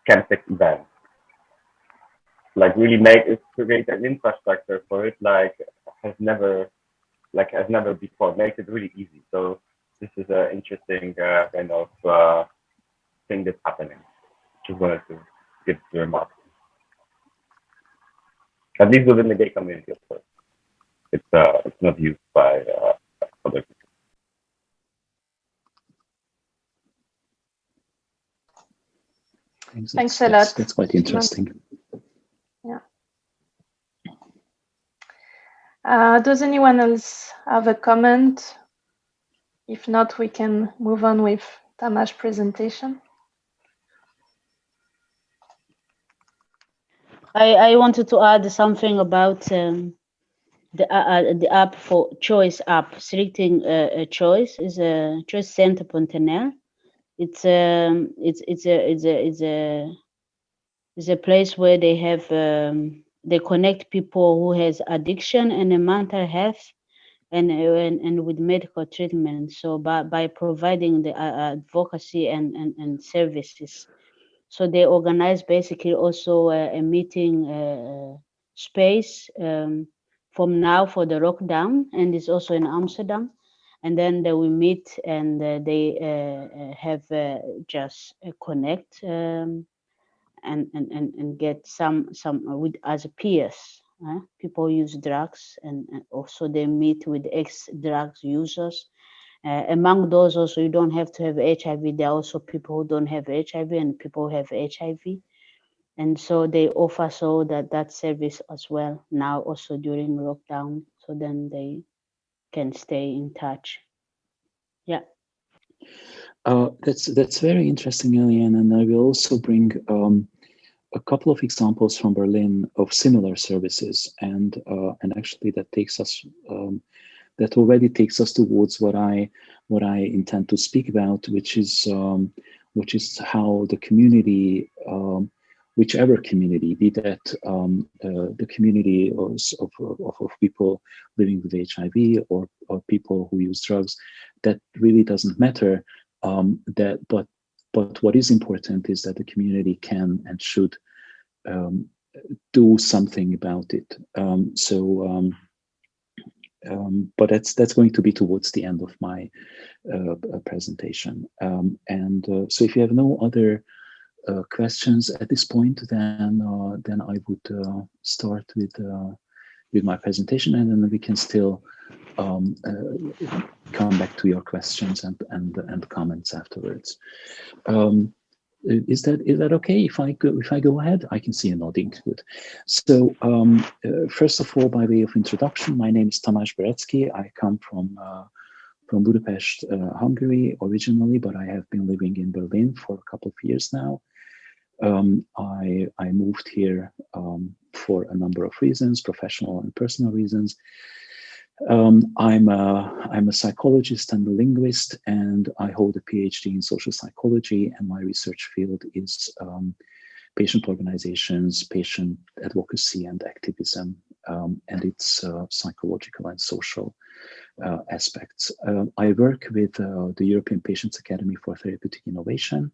chemsex events, like really create an infrastructure for it like has never before, make it really easy. So this is an interesting kind of thing that's happening. Just wanted to give the remark, at least within the gay community, of course. It's not used by other people. Thanks a lot. That's quite interesting. Yeah. Does anyone else have a comment? If not, we can move on with Tamás' presentation. I wanted to add something about the app for choice app. Selecting a choice is a choice center.nl. It's a place where they have they connect people who has addiction and mental health and with medical treatment. So by providing the advocacy and services. So they organize basically also a meeting space from now for the lockdown, and it's also in Amsterdam. And then they will meet and they have just connect and get some with as peers. People use drugs and also they meet with ex-drugs users. Among those also, you don't have to have HIV. There are also people who don't have HIV and people who have HIV. And so they offer so that service as well now also during lockdown. So then they can stay in touch. Yeah. That's very interesting, Eliane, and I will also bring a couple of examples from Berlin of similar services, and actually that takes us that already takes us towards what I intend to speak about, which is how the community, whichever community, be that the community of people living with HIV or people who use drugs, that really doesn't matter. But what is important is that the community can and should do something about it. But that's going to be towards the end of my presentation. So if you have no other questions at this point, then I would start with my presentation, and then we can still come back to your questions and comments afterwards. is that okay if I go ahead? I can see a nodding. Good. So first of all, by way of introduction, my name is Tamás Bereczky. I come from Budapest, Hungary originally, but I have been living in Berlin for a couple of years now. I moved here for a number of reasons, professional and personal reasons. I'm a psychologist and a linguist, and I hold a PhD in social psychology, and my research field is patient organizations, patient advocacy and activism, and its psychological and social aspects. I work with the European Patients Academy for Therapeutic Innovation,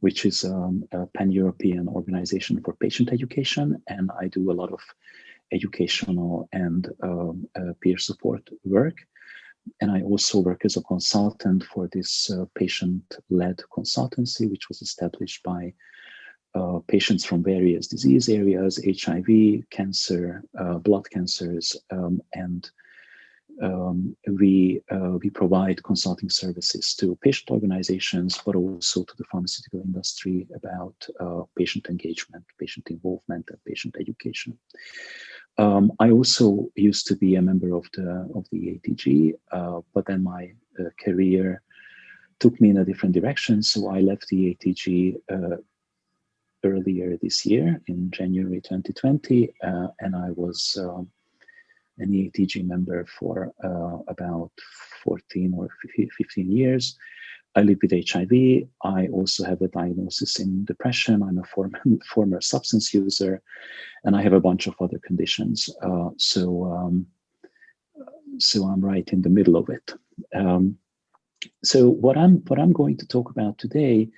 which is a pan-European organization for patient education, and I do a lot of educational and peer support work. And I also work as a consultant for this patient-led consultancy, which was established by patients from various disease areas, HIV, cancer, blood cancers, and we provide consulting services to patient organizations, but also to the pharmaceutical industry about patient engagement, patient involvement, and patient education. I also used to be a member of the EATG, but then my career took me in a different direction. So I left the EATG earlier this year in January 2020, and I was an EATG member for about 14 or 15 years. I live with HIV. I also have a diagnosis in depression. I'm a former substance user, and I have a bunch of other conditions. So I'm right in the middle of it. So what I'm going to talk about today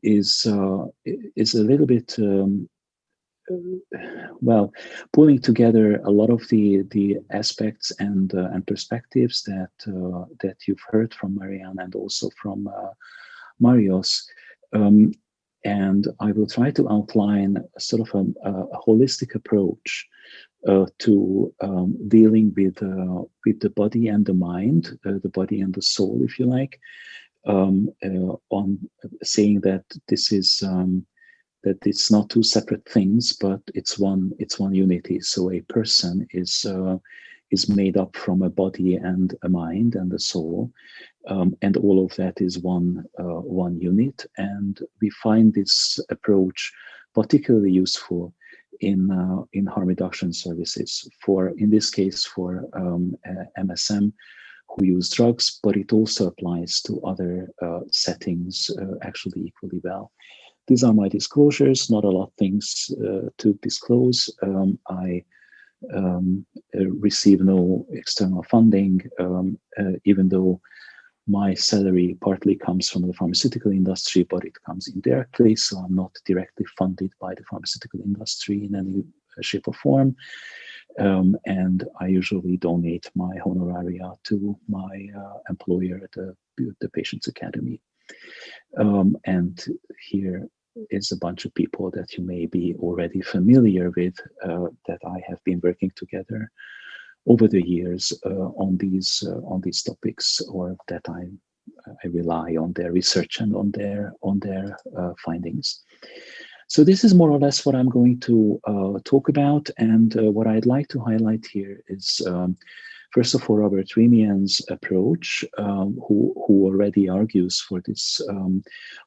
is a little bit well, pulling together a lot of the aspects and perspectives that you've heard from Maryan and also from Marios, and I will try to outline sort of a holistic approach to dealing with the body and the mind, the body and the soul, if you like, on saying that this is. That it's not two separate things, but it's one unity. So a person is made up from a body and a mind and a soul, and all of that is one unit. And we find this approach particularly useful in harm reduction services. In this case, for MSM who use drugs, but it also applies to other settings actually equally well. These are my disclosures, not a lot of things to disclose. I receive no external funding, even though my salary partly comes from the pharmaceutical industry, but it comes indirectly, so I'm not directly funded by the pharmaceutical industry in any shape or form. And I usually donate my honoraria to my employer, the Patients Academy. And here is a bunch of people that you may be already familiar with, that I have been working together over the years on these topics, or that I rely on their research and on their findings. So this is more or less what I'm going to talk about, and what I'd like to highlight here is first of all, Robert Remian's approach, who already argues for this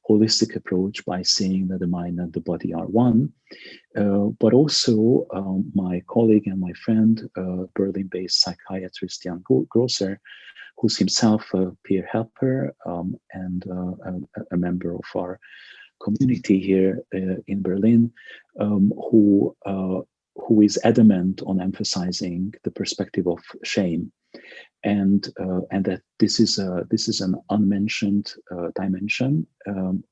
holistic approach by saying that the mind and the body are one, but also my colleague and my friend, Berlin-based psychiatrist Jan Grosser, who's himself a peer helper and a member of our community here in Berlin, who is adamant on emphasizing the perspective of shame, and that this is an unmentioned dimension,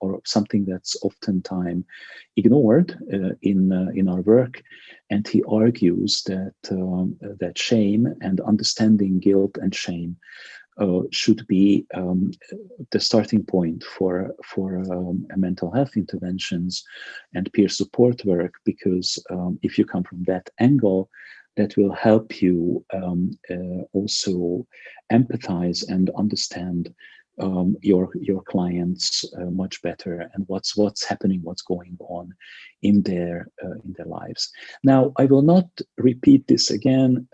or something that's oftentimes ignored in our work. And he argues that that shame and understanding guilt and shame should be the starting point for mental health interventions and peer support work, because if you come from that angle, that will help you also empathize and understand your clients much better, and what's happening, what's going on in their lives. Now, I will not repeat this again.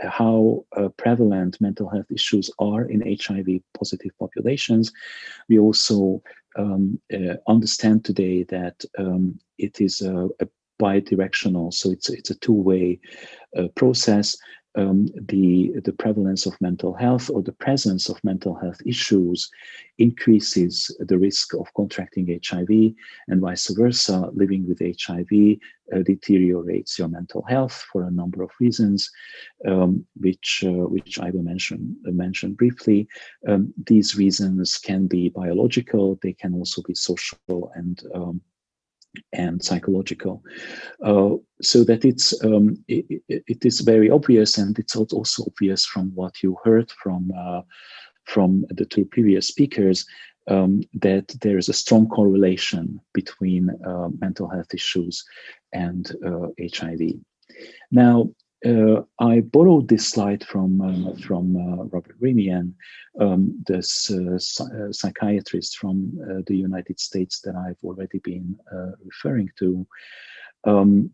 How prevalent mental health issues are in HIV positive populations. We also understand today that it is a bidirectional, so it's a two-way process. The prevalence of mental health or the presence of mental health issues increases the risk of contracting HIV, and vice versa. Living with HIV deteriorates your mental health for a number of reasons, which I will mention briefly. These reasons can be biological; they can also be social and psychological, so that it is very obvious, and it's also obvious from what you heard from the two previous speakers, that there is a strong correlation between mental health issues and HIV. Now, I borrowed this slide from Robert Remian, this psychiatrist from the United States that I've already been referring to, who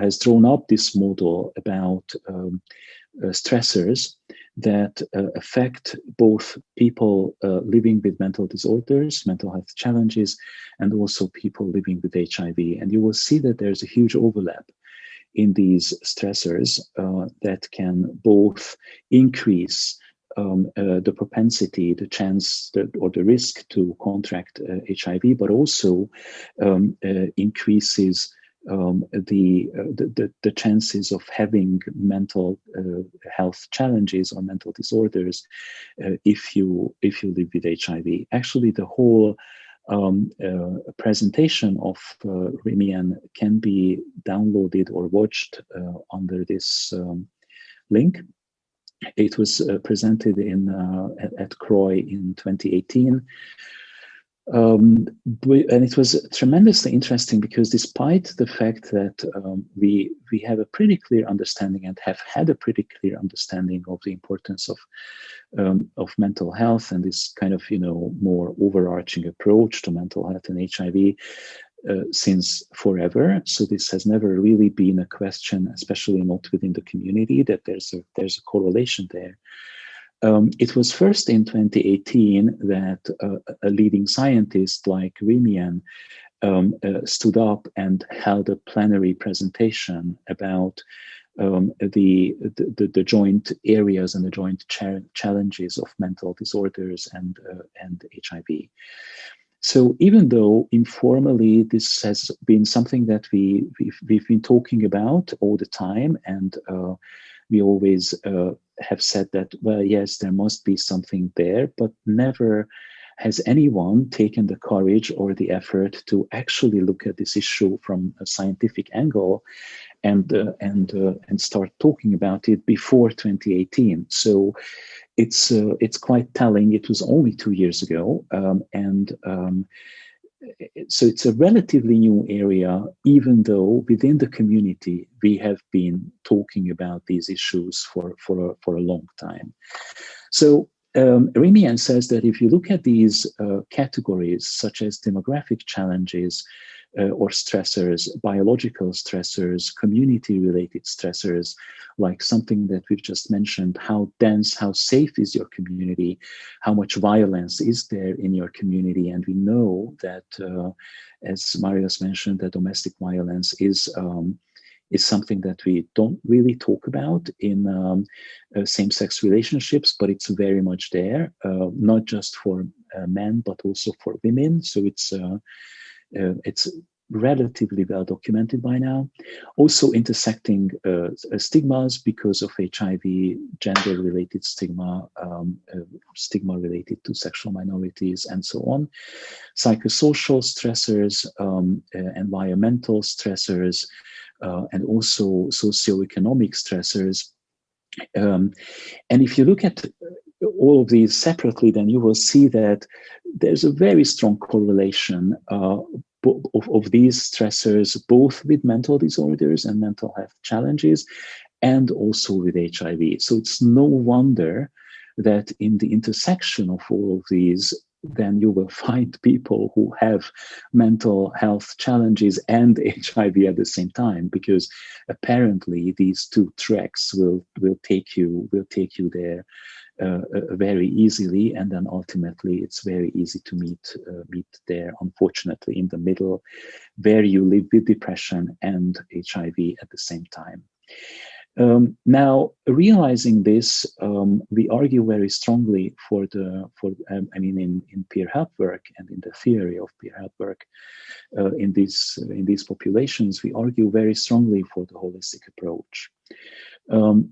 has drawn up this model about stressors that affect both people living with mental disorders, mental health challenges, and also people living with HIV. And you will see that there's a huge overlap in these stressors that can both increase the propensity, the chance, or the risk to contract HIV, but also increases the chances of having mental health challenges or mental disorders if you live with HIV. Actually, the whole presentation of Remian can be downloaded or watched under this link. It was presented at CROI in 2018. And it was tremendously interesting because despite the fact that we have a pretty clear understanding and have had a pretty clear understanding of the importance of mental health and this kind of more overarching approach to mental health and HIV since forever, so this has never really been a question, especially not within the community, that there's a correlation there. It was first in 2018 that a leading scientist like Remian stood up and held a plenary presentation about the joint areas and the joint challenges of mental disorders and HIV. So even though informally this has been something that we've been talking about all the time, and we always have said that, well, yes, there must be something there, but never has anyone taken the courage or the effort to actually look at this issue from a scientific angle and start talking about it before 2018. So it's quite telling. It was only 2 years ago, so it's a relatively new area, even though within the community we have been talking about these issues for a long time. So Remian says that if you look at these categories, such as demographic challenges or stressors, biological stressors, community-related stressors, like something that we've just mentioned, how dense, how safe is your community, how much violence is there in your community, and we know that, as Marius mentioned, that domestic violence is something that we don't really talk about in same-sex relationships, but it's very much there, not just for men, but also for women. So it's relatively well documented by now. Also intersecting stigmas because of HIV, gender-related stigma, stigma related to sexual minorities, and so on. Psychosocial stressors, environmental stressors, and also socioeconomic stressors. And if you look at all of these separately, then you will see that there's a very strong correlation of these stressors, both with mental disorders and mental health challenges, and also with HIV. So it's no wonder that in the intersection of all of these, then you will find people who have mental health challenges and HIV at the same time, because apparently these two tracks will take you there very easily, and then ultimately it's very easy to meet there, unfortunately, in the middle, where you live with depression and HIV at the same time. Now, realizing this, we argue very strongly in peer help work and in the theory of peer help work in these populations, we argue very strongly for the holistic approach.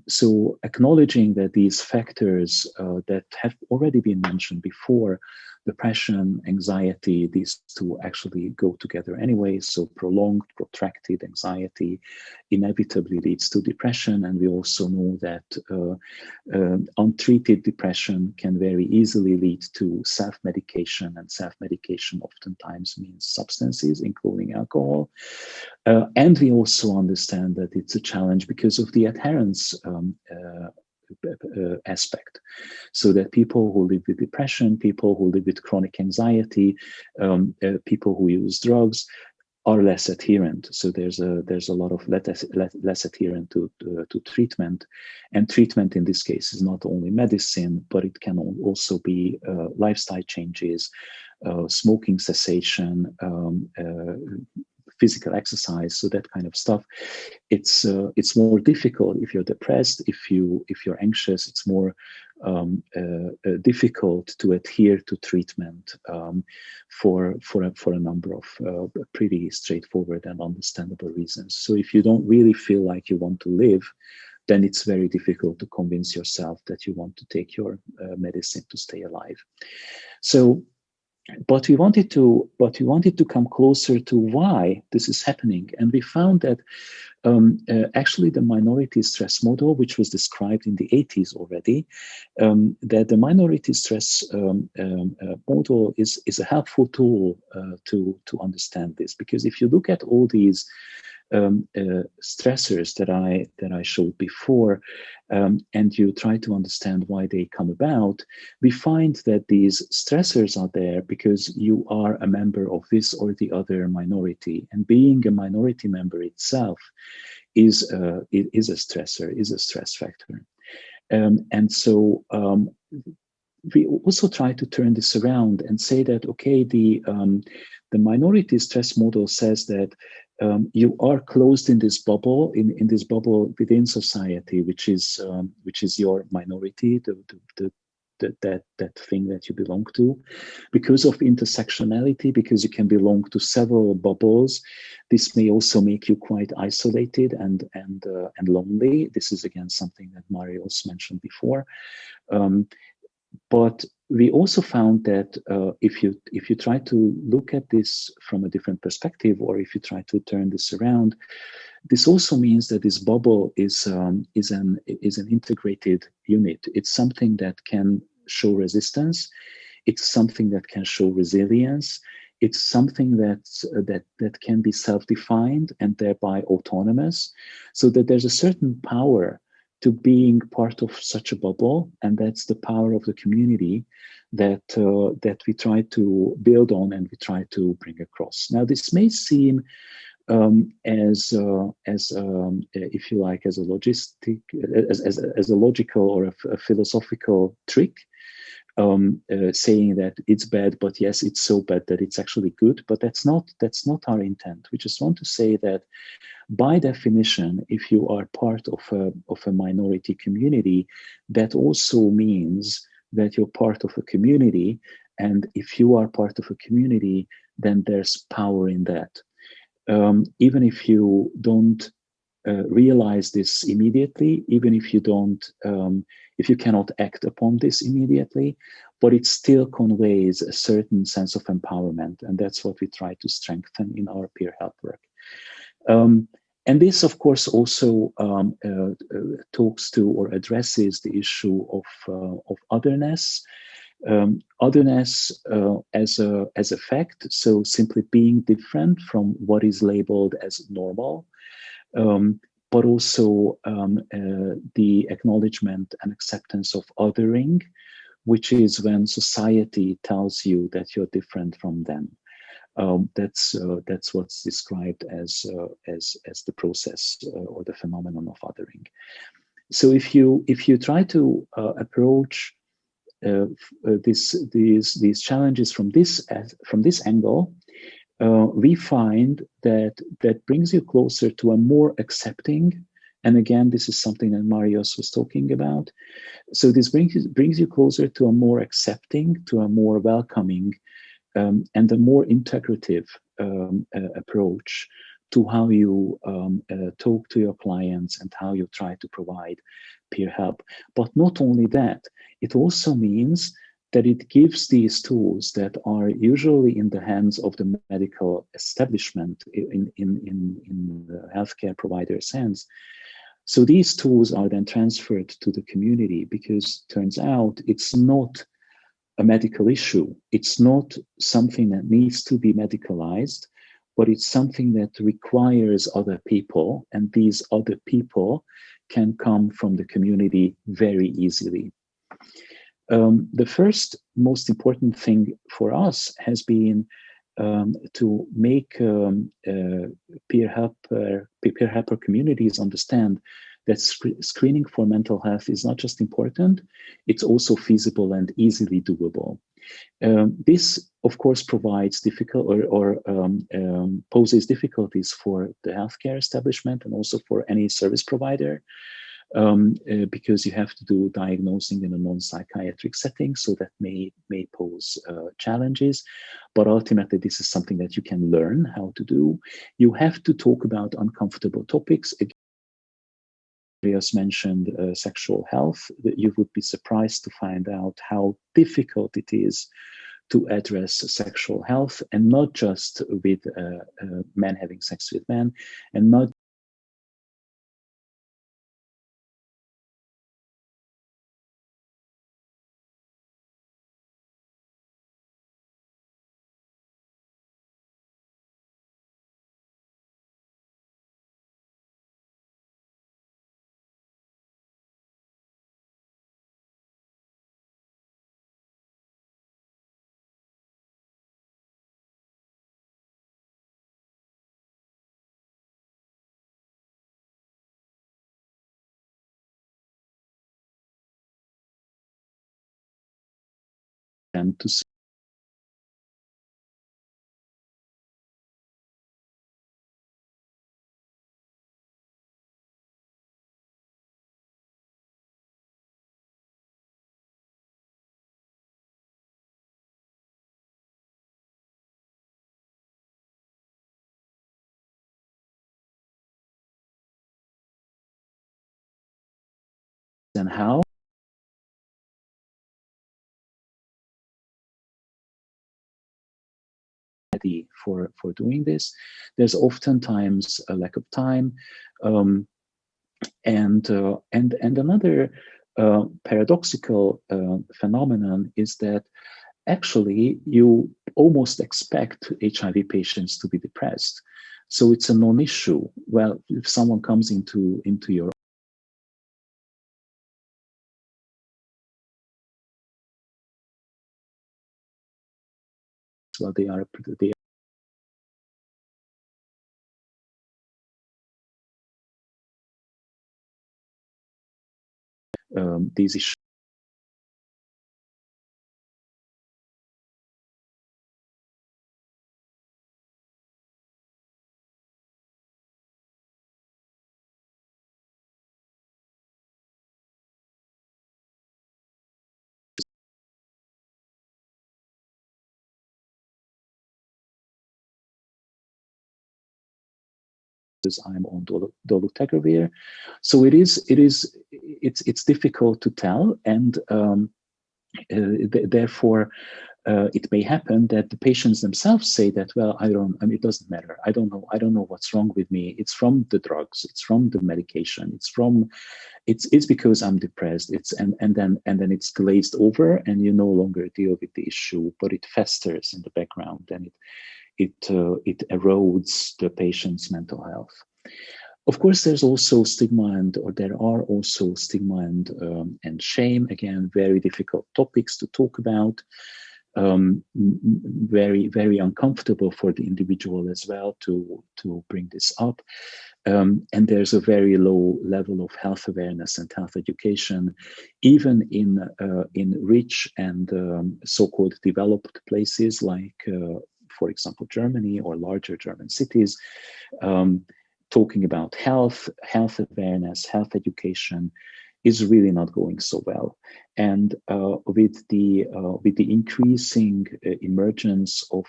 So acknowledging that these factors that have already been mentioned before, depression, anxiety, these two actually go together anyway. So prolonged, protracted anxiety inevitably leads to depression. And we also know that untreated depression can very easily lead to self-medication, and self-medication oftentimes means substances, including alcohol. And we also understand that it's a challenge because of the adherence aspect. So that people who live with depression, people who live with chronic anxiety, people who use drugs are less adherent. So there's a lot of less adherent to treatment, and treatment in this case is not only medicine, but it can also be lifestyle changes, smoking cessation, physical exercise, so that kind of stuff. It's more difficult if you're depressed, if you're anxious. It's more difficult to adhere to treatment for a number of pretty straightforward and understandable reasons. So if you don't really feel like you want to live, then it's very difficult to convince yourself that you want to take your medicine to stay alive. So. But we wanted to come closer to why this is happening, and we found that actually the minority stress model, which was described in the 80s already, that the minority stress model is a helpful tool to understand this, because if you look at all these stressors that I showed before, and you try to understand why they come about, we find that these stressors are there because you are a member of this or the other minority, and being a minority member itself is a stressor, is a stress factor. And so we also try to turn this around and say that, okay, the minority stress model says that you are closed in this bubble, in this bubble within society, which is your minority, that thing that you belong to, because of intersectionality, because you can belong to several bubbles. This may also make you quite isolated and lonely. This is again something that Marius mentioned before. But we also found that if you try to look at this from a different perspective, or if you try to turn this around, this also means that this bubble is an integrated unit. It's something that can show resistance. It's something that can show resilience. It's something that can be self-defined and thereby autonomous, so that there's a certain power to being part of such a bubble, and that's the power of the community that we try to build on and we try to bring across. Now, this may seem as if you like, as a logical or a philosophical trick, saying that it's bad, but yes, it's so bad that it's actually good. But that's not our intent. We just want to say that, by definition, if you are part of a minority community, that also means that you're part of a community. And if you are part of a community, then there's power in that. Even if you don't realize this immediately, even if you don't, if you cannot act upon this immediately, but it still conveys a certain sense of empowerment. And that's what we try to strengthen in our peer help work. And this, of course, also talks to or addresses the issue of otherness. Otherness as a fact, so simply being different from what is labeled as normal. but also the acknowledgement and acceptance of othering, which is when society tells you that you're different from them. That's what's described as the process or the phenomenon of othering. So if you try to approach these challenges from this angle, we find that brings you closer to a more accepting, and again, this is something that Marius was talking about. So this brings you closer to a more accepting, to a more welcoming, and a more integrative approach to how you talk to your clients and how you try to provide peer help. But not only that, it also means that it gives these tools that are usually in the hands of the medical establishment in the healthcare provider's hands. So these tools are then transferred to the community, because it turns out it's not a medical issue. It's not something that needs to be medicalized, but it's something that requires other people, and these other people can come from the community very easily. The first most important thing for us has been to make peer helper communities understand that screening for mental health is not just important, it's also feasible and easily doable. This, of course, provides poses difficulties for the healthcare establishment and also for any service provider, because you have to do diagnosing in a non-psychiatric setting, so that may pose challenges. But ultimately, this is something that you can learn how to do. You have to talk about uncomfortable topics. Marius mentioned sexual health. You would be surprised to find out how difficult it is to address sexual health, and not just with men having sex with men, and not them to and how. For doing this, there's oftentimes a lack of time, and another paradoxical phenomenon is that actually you almost expect HIV patients to be depressed, so it's a non-issue. Well, if someone comes into your they are these issues. I'm on dolutegravir, so it's difficult to tell, and therefore it may happen that the patients themselves say that, well, it doesn't matter. I don't know what's wrong with me. It's from the drugs. It's from the medication. It's because I'm depressed. And then it's glazed over, and you no longer deal with the issue, but it festers in the background, and it erodes the patient's mental health. Of course, there's also stigma there are also stigma and shame. Again, very difficult topics to talk about. Very, very uncomfortable for the individual as well to bring this up. And there's a very low level of health awareness and health education, even in rich and so-called developed places like, for example, Germany or larger German cities. Talking about health awareness, health education is really not going so well. And with the increasing emergence of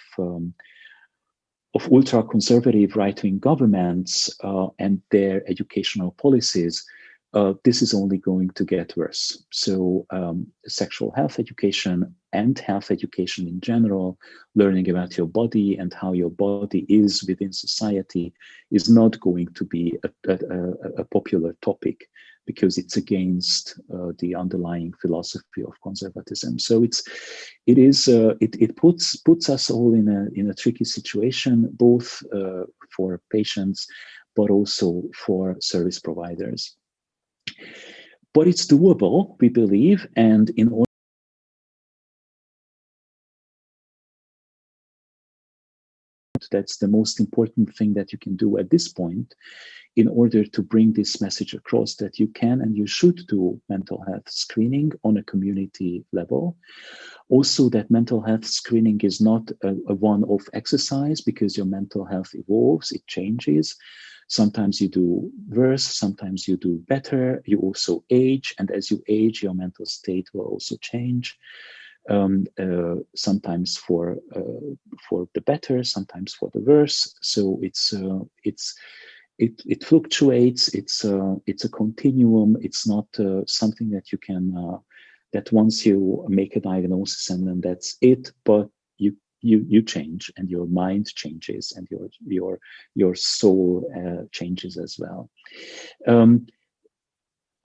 ultra-conservative right-wing governments and their educational policies, this is only going to get worse. So sexual health education and health education in general, learning about your body and how your body is within society, is not going to be a popular topic, because it's against the underlying philosophy of conservatism. So it puts us all in a tricky situation, both for patients, but also for service providers. But it's doable, we believe, and in order that's the most important thing that you can do at this point, in order to bring this message across, that you can and you should do mental health screening on a community level. Also, that mental health screening is not a one-off exercise, because your mental health evolves, it changes. Sometimes you do worse, sometimes you do better. You also age, and as you age, your mental state will also change. Sometimes for the better, sometimes for the worse. So it fluctuates. It's a continuum. It's not something that you can that once you make a diagnosis and then that's it. But you change, and your mind changes, and your soul changes as well.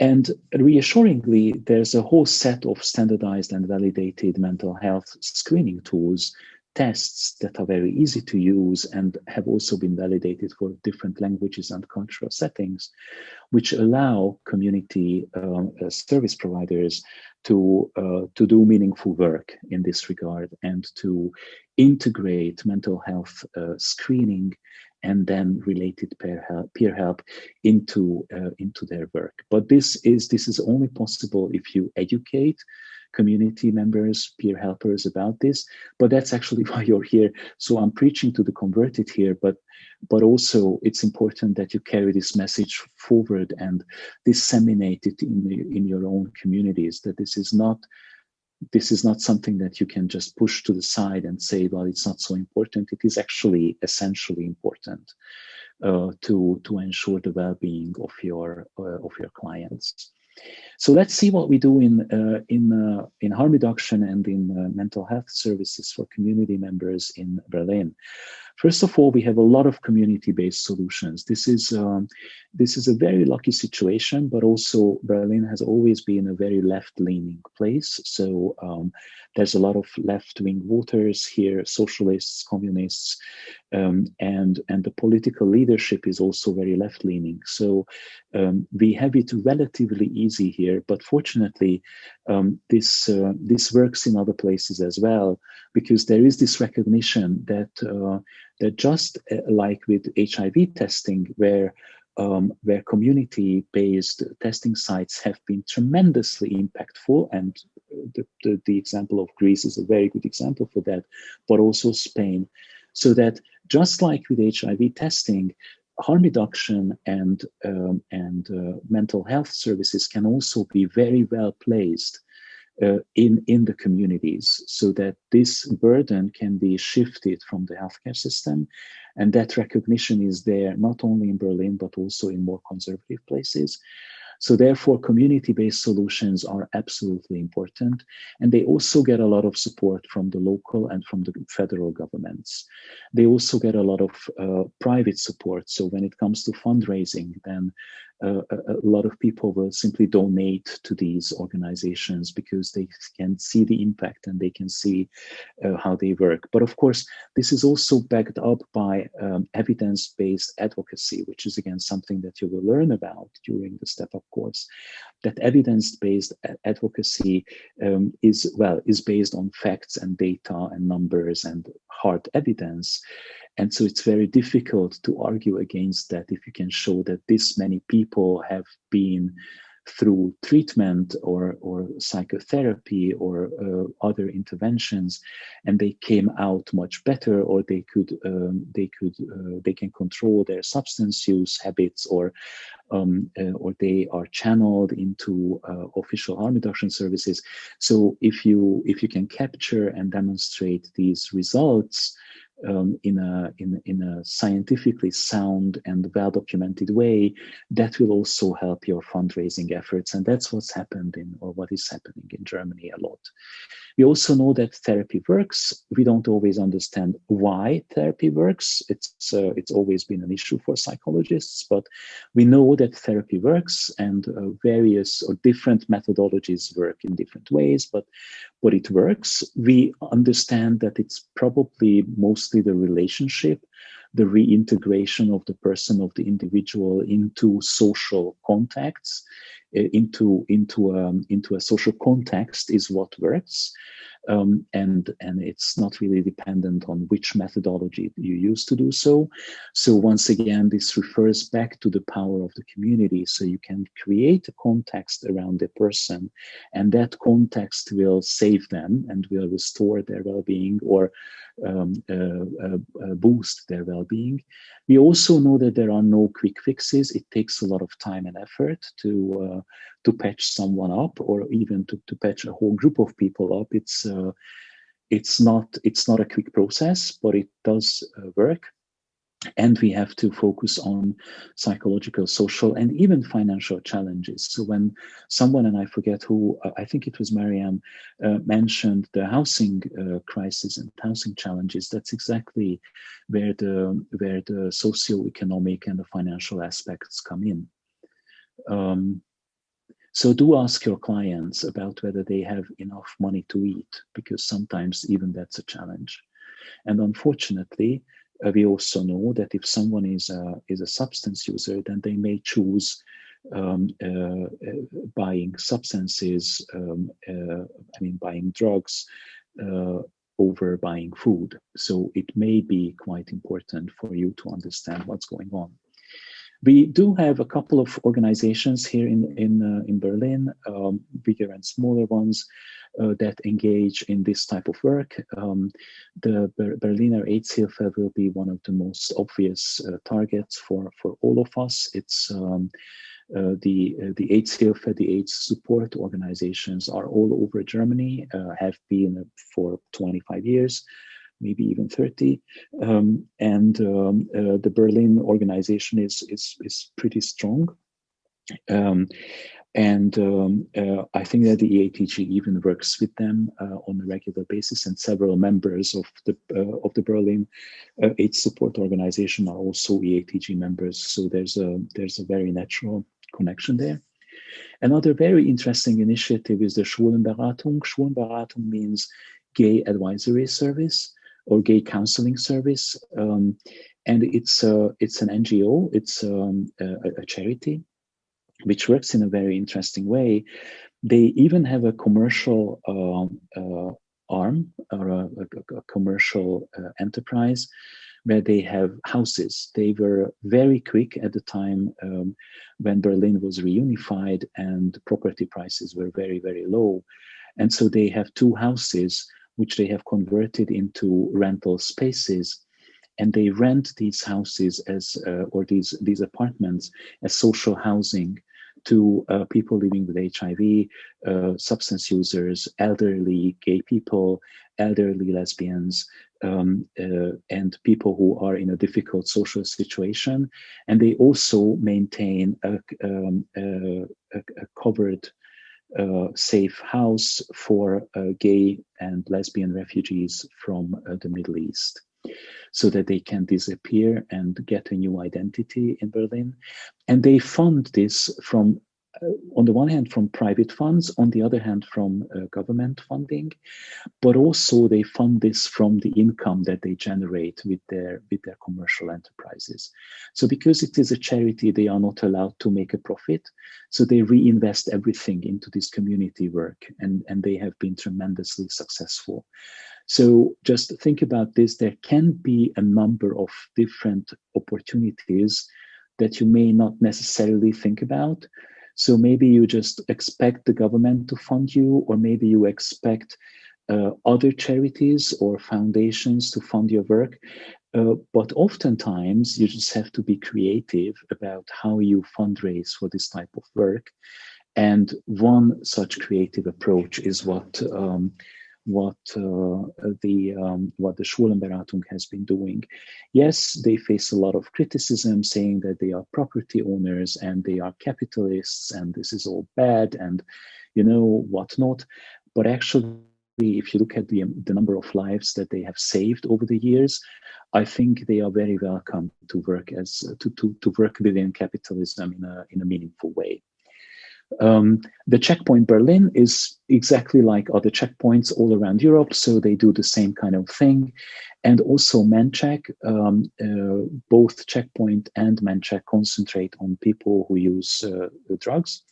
And reassuringly, there's a whole set of standardized and validated mental health screening tools, tests that are very easy to use and have also been validated for different languages and cultural settings, which allow community service providers to do meaningful work in this regard, and to integrate mental health screening and then related peer help into their work. But this is only possible if you educate community members, peer helpers about this. But that's actually why you're here. So I'm preaching to the converted here, but also it's important that you carry this message forward and disseminate it in your own communities, that this is not something that you can just push to the side and say, well, it's not so important. It is actually essentially important to ensure the well-being of your clients. So let's see what we do in harm reduction and in mental health services for community members in Berlin. First of all, we have a lot of community-based solutions. This is a very lucky situation, but also Berlin has always been a very left-leaning place. So there's a lot of left-wing voters here, socialists, communists, and the political leadership is also very left-leaning. So we have it relatively easy here, but fortunately, this works in other places as well, because there is this recognition that just like with HIV testing, where community-based testing sites have been tremendously impactful, and the example of Greece is a very good example for that, but also Spain. So that just like with HIV testing, harm reduction and mental health services can also be very well placed in the communities, so that this burden can be shifted from the healthcare system, and that recognition is there not only in Berlin but also in more conservative places. So therefore, community-based solutions are absolutely important, and they also get a lot of support from the local and from the federal governments. They also get a lot of private support. So when it comes to fundraising, then a lot of people will simply donate to these organizations because they can see the impact and they can see how they work. But of course, this is also backed up by evidence-based advocacy, which is again something that you will learn about during the Step Up course. That evidence-based advocacy is based on facts and data and numbers and hard evidence. And so it's very difficult to argue against that if you can show that this many people have been through treatment or psychotherapy or other interventions, and they came out much better, or they can control their substance use habits, or they are channeled into official harm reduction services. So if you can capture and demonstrate these results in a scientifically sound and well-documented way, that will also help your fundraising efforts. And that's what's happened what is happening in Germany a lot. We also know that therapy works. We don't always understand why therapy works. It's always been an issue for psychologists, but we know that therapy works, and various or different methodologies work in different ways, but it works. We understand that it's probably mostly the relationship, the reintegration of the person, of the individual into social contacts, into a social context is what works. And it's not really dependent on which methodology you use to do so. So once again, this refers back to the power of the community. So you can create a context around the person, and that context will save them and will restore their well-being, or boost their well-being. We also know that there are no quick fixes. It takes a lot of time and effort to patch someone up, or even to patch a whole group of people up. It's not a quick process, but it does work. And we have to focus on psychological, social, and even financial challenges. So when someone, and I forget who, I think it was Maryan, mentioned the housing crisis and housing challenges, that's exactly where the socioeconomic and the financial aspects come in. So do ask your clients about whether they have enough money to eat, because sometimes even that's a challenge. And unfortunately, we also know that if someone is a substance user, then they may choose buying substances, buying drugs over buying food. So it may be quite important for you to understand what's going on. We do have a couple of organizations here in Berlin, bigger and smaller ones, that engage in this type of work. The Berliner AIDS Hilfe will be one of the most obvious targets for all of us. It's the AIDS Hilfe, the AIDS support organizations are all over Germany, have been for 25 years. Maybe even 30, and the Berlin organization is pretty strong, and I think that the EATG even works with them on a regular basis, and several members of the Berlin AIDS support organization are also EATG members. So there's a very natural connection there. Another very interesting initiative is the Schwulenberatung. Schwulenberatung means gay advisory service, or gay counseling service, and it's an NGO. It's a charity, which works in a very interesting way. They even have a commercial arm, or a commercial enterprise, where they have houses. They were very quick at the time when Berlin was reunified and property prices were very, very low, and so they have 2 houses which they have converted into rental spaces, and they rent these houses as or these apartments as social housing to people living with HIV, substance users, elderly gay people, elderly lesbians, and people who are in a difficult social situation. And they also maintain a covered safe house for gay and lesbian refugees from the Middle East. so that they can disappear and get a new identity in Berlin. And they fund this from, on the one hand, from private funds, on the other hand, from government funding, but also they fund this from the income that they generate with their commercial enterprises. So because it is a charity, they are not allowed to make a profit. So they reinvest everything into this community work, and they have been tremendously successful. So just think about this. There can be a number of different opportunities that you may not necessarily think about. So maybe you just expect the government to fund you, or maybe you expect other charities or foundations to fund your work. But oftentimes you just have to be creative about how you fundraise for this type of work. And one such creative approach is what the Schulenberatung has been doing. Yes, they face a lot of criticism, saying that they are property owners and they are capitalists and this is all bad and whatnot. But actually, if you look at the number of lives that they have saved over the years, I think they are very welcome to work to work within capitalism in a meaningful way. The checkpoint Berlin is exactly like other checkpoints all around Europe, so they do the same kind of thing. And also Mencheck, both checkpoint and Mencheck concentrate on people who use drugs,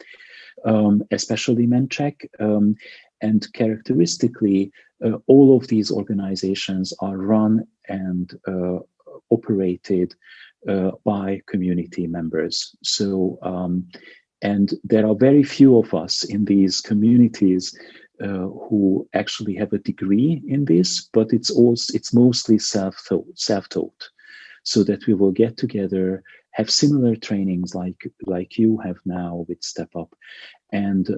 especially Mencheck. And characteristically, all of these organizations are run and operated by community members. So, and there are very few of us in these communities who actually have a degree in this, but it's mostly self-taught, so that we will get together, have similar trainings like you have now with Step Up, and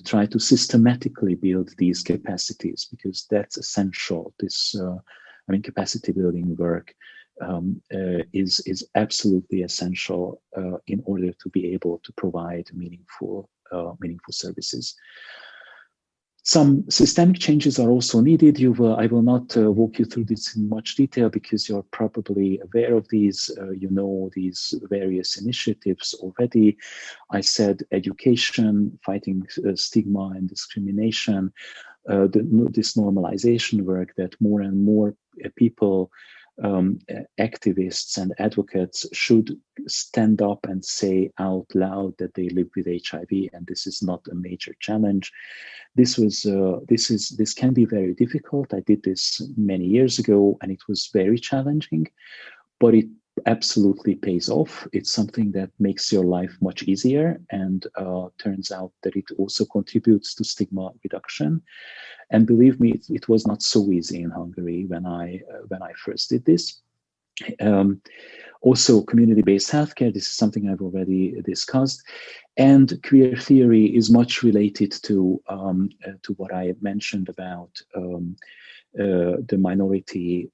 try to systematically build these capacities, because that's essential. This capacity building work is absolutely essential in order to be able to provide meaningful services. Some systemic changes are also needed. I will not walk you through this in much detail because you're probably aware of these. These various initiatives already. I said education, fighting stigma and discrimination, this normalization work that more and more people, activists and advocates should stand up and say out loud that they live with HIV, and this is not a major challenge. This can be very difficult. I did this many years ago, and it was very challenging, but it absolutely pays off. It's something that makes your life much easier, and turns out that it also contributes to stigma reduction. And believe me, it was not so easy in Hungary when I first did this. Also, community-based healthcare. This is something I've already discussed, and queer theory is much related to what I mentioned about the minority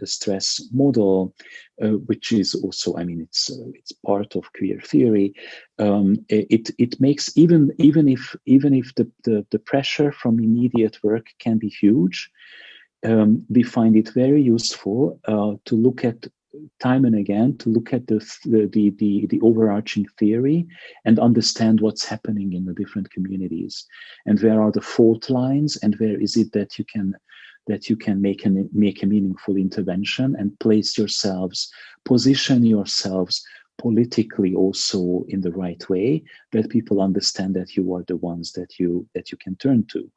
stress model, which is also, it's part of queer theory. It makes even if the pressure from immediate work can be huge, we find it very useful to look at time and again, to look at the overarching theory and understand what's happening in the different communities, and where are the fault lines, and where is it that you can make a meaningful intervention and position yourselves politically also in the right way, that people understand that you are the ones that you can turn to,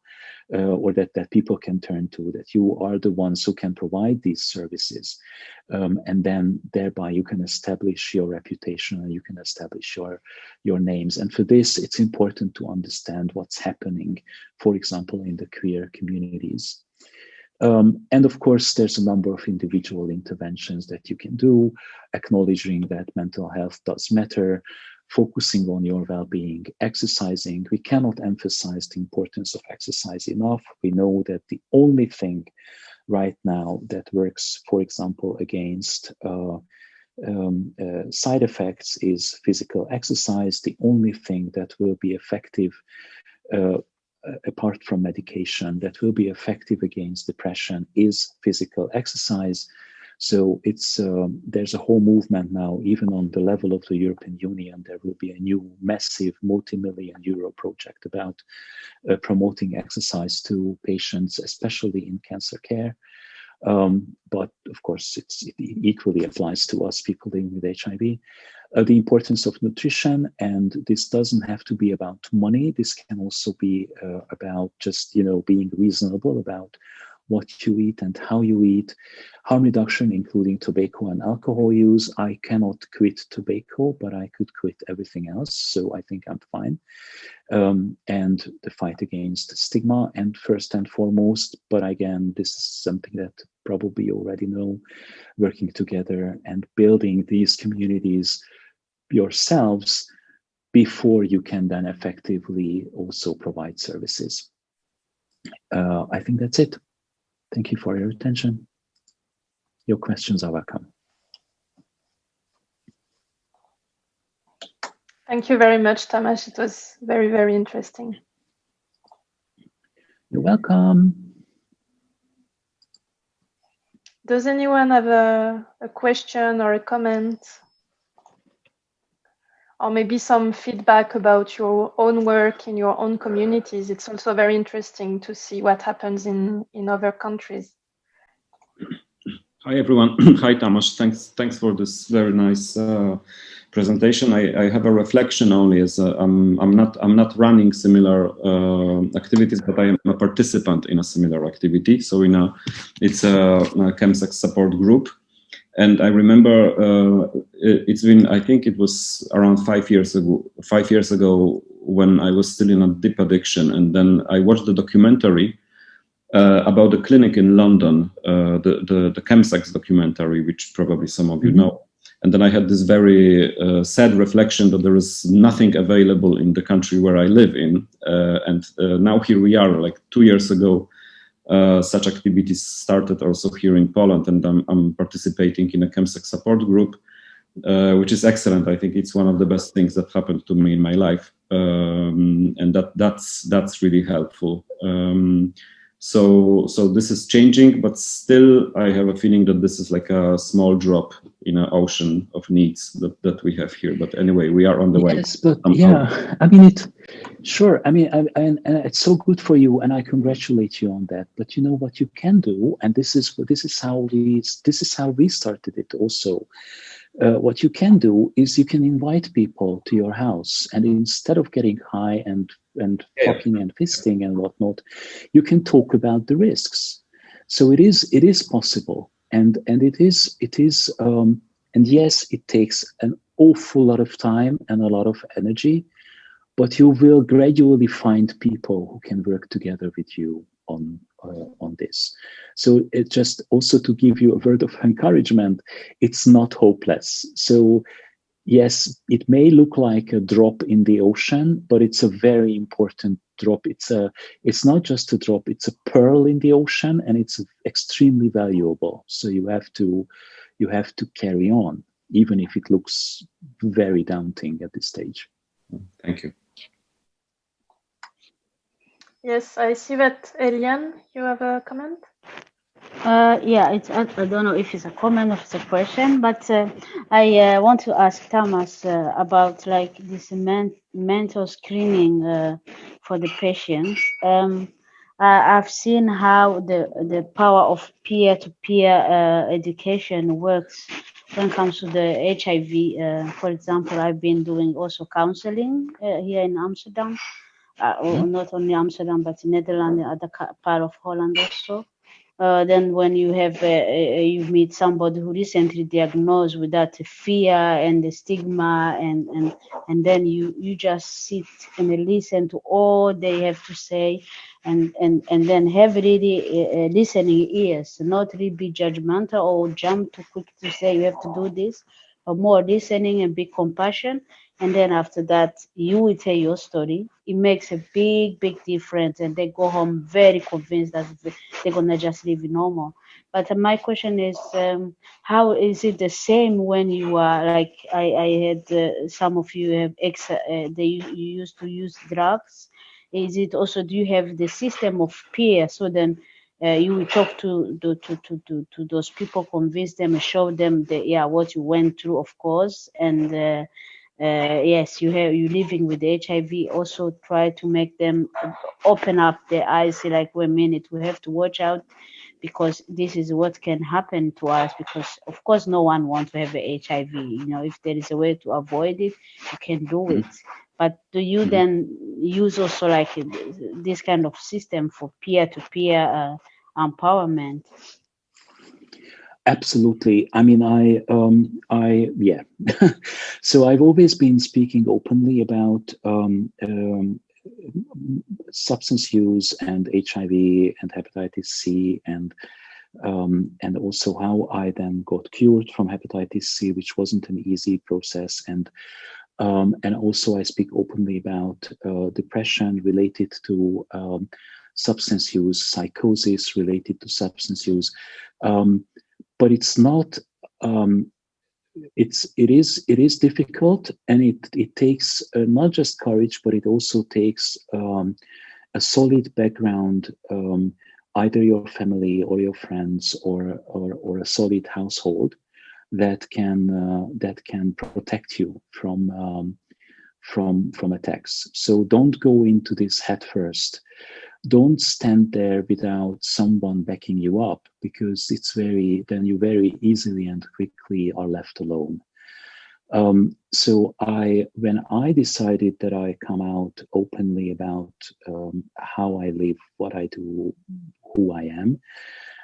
or that people can turn to, that you are the ones who can provide these services, and then thereby you can establish your reputation and you can establish your names. And for this, it's important to understand what's happening, for example, in the queer communities. And of course, there's a number of individual interventions that you can do, acknowledging that mental health does matter, focusing on your well-being, exercising. We cannot emphasize the importance of exercise enough. We know that the only thing right now that works, for example, against side effects is physical exercise. The only thing that will be effective, apart from medication, that will be effective against depression is physical exercise. So it's there's a whole movement now, even on the level of the European Union. There will be a new massive multi-million euro project about promoting exercise to patients, especially in cancer care. But of course, it equally applies to us people living with HIV. The importance of nutrition, and this doesn't have to be about money. This can also be about just being reasonable about what you eat and how you eat. Harm reduction, including tobacco and alcohol use. I cannot quit tobacco, but I could quit everything else, so I think I'm fine. And the fight against stigma, and first and foremost, but again, this is something that probably you already know, working together and building these communities yourselves before you can then effectively also provide services. I think that's it. Thank you for your attention. Your questions are welcome. Thank you very much, Tamás. It was very, very interesting. You're welcome. Does anyone have a question or a comment? Or maybe some feedback about your own work in your own communities? It's also very interesting to see what happens in other countries. Hi everyone. Hi Tamás. Thanks for this very nice presentation. I have a reflection only, as I'm not running similar activities, but I am a participant in a similar activity. So it's a chemsex support group, and I remember it's been, I think it was around 5 years ago when I was still in a deep addiction, and then I watched the documentary about the clinic in London, the chemsex documentary, which probably some of you know. And then I had this very sad reflection that there is nothing available in the country where I live in. And now here we are, like 2 years ago, such activities started also here in Poland, and I'm participating in a chemsex support group, which is excellent. I think it's one of the best things that happened to me in my life. And that's really helpful. So this is changing, but still I have a feeling that this is like a small drop in an ocean of needs that we have here. But anyway, we are on the way. Yes, but yeah, I mean, sure. I mean, and it's so good for you, and I congratulate you on that. But you know what you can do, and this is how we started it also. What you can do is you can invite people to your house, and instead of getting high and talking and fisting and whatnot, you can talk about the risks. So it is possible, and it is and yes, it takes an awful lot of time and a lot of energy, but you will gradually find people who can work together with you on this. So it just also to give you a word of encouragement, it's not hopeless. So yes, it may look like a drop in the ocean, but it's a very important drop. It's not just a drop, it's a pearl in the ocean, and it's extremely valuable. So you have to carry on, even if it looks very daunting at this stage. Thank you. Yes, I see that, Eliane, you have a comment? Yeah, I don't know if it's a comment or it's a question, but I want to ask Tamás about like this mental screening for the patients. I've seen how the power of peer-to-peer education works when it comes to the HIV. For example, I've been doing also counseling here in Amsterdam, not only Amsterdam, but in Netherlands, the other part of Holland also. Then when you have you meet somebody who recently diagnosed with that fear and the stigma, and then you just sit and listen to all they have to say, and then have really listening ears, not really be judgmental or jump too quick to say you have to do this, but more listening and be compassion. And then after that, you will tell your story. It makes a big difference, and they go home very convinced that they're gonna just live normal. But my question is, how is it the same when you are like I had some of you have you used to use drugs? Is it also, do you have the system of peer? So then you will talk to those people, convince them, and show them that yeah, what you went through, of course, and yes, you living with HIV. Also try to make them open up their eyes, say like, wait a minute, we have to watch out because this is what can happen to us. Because of course, no one wants to have a HIV. You know, if there is a way to avoid it, you can do it. But do you then use also like this kind of system for peer-to-peer empowerment? Absolutely. I mean, yeah. So I've always been speaking openly about substance use and HIV and hepatitis C, and also how I then got cured from hepatitis C, which wasn't an easy process, and also I speak openly about depression related to substance use, psychosis related to substance use. But it's not. It is difficult, and it takes not just courage, but it also takes a solid background, either your family or your friends, or a solid household that can protect you from attacks. So don't go into this head first. Don't stand there without someone backing you up, because then you very easily and quickly are left alone. So when I decided that I come out openly about how I live, what I do, who I am,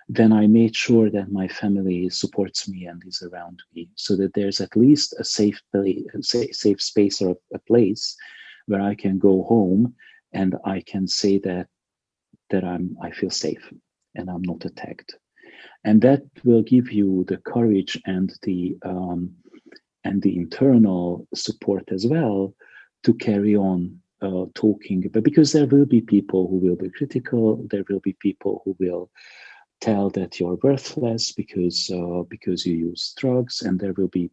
then I made sure that my family supports me and is around me, so that there's at least a safe space or a place where I can go home and I can say that I feel safe and I'm not attacked. And that will give you the courage and the internal support as well to carry on talking. But because there will be people who will be critical, there will be people who will tell that you're worthless because you use drugs, and there will be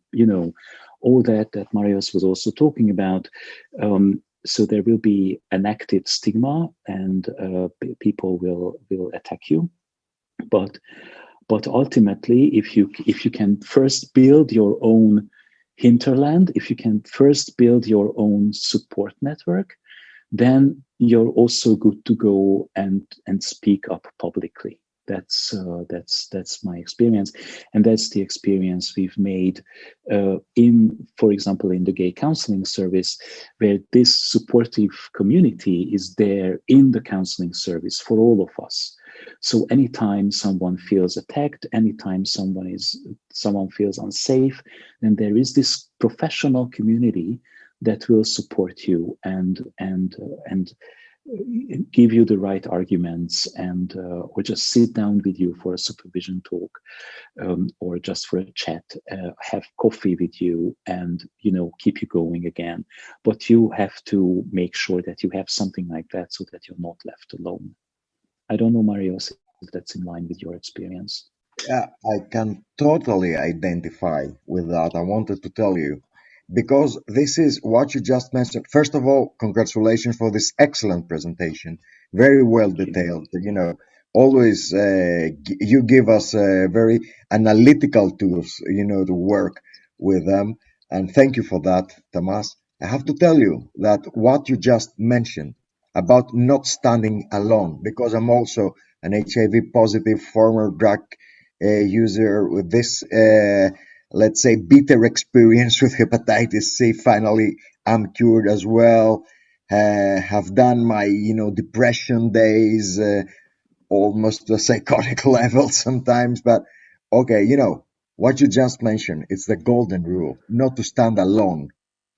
all that Marius was also talking about. So there will be an active stigma, and people will attack you. But ultimately, if you can first build your own hinterland, if you can first build your own support network, then you're also good to go and speak up publicly. That's my experience, and that's the experience we've made for example, in the gay counseling service, where this supportive community is there in the counseling service for all of us. So anytime someone feels attacked, anytime someone feels unsafe, then there is this professional community that will support you and give you the right arguments, and or just sit down with you for a supervision talk, or just for a chat, have coffee with you, and keep you going again. But you have to make sure that you have something like that, so that you're not left alone. I don't know, Marius, if that's in line with your experience. Yeah, I can totally identify with that. I wanted to tell you, because this is what you just mentioned. First of all, congratulations for this excellent presentation. Very well detailed. Always you give us very analytical tools, to work with them. And thank you for that, Tamás. I have to tell you that what you just mentioned about not standing alone, because I'm also an HIV positive former drug user with this, let's say, bitter experience with hepatitis C. Finally, I'm cured as well. Have done my, depression days, almost to a psychotic level sometimes. But okay, what you just mentioned, it's the golden rule, not to stand alone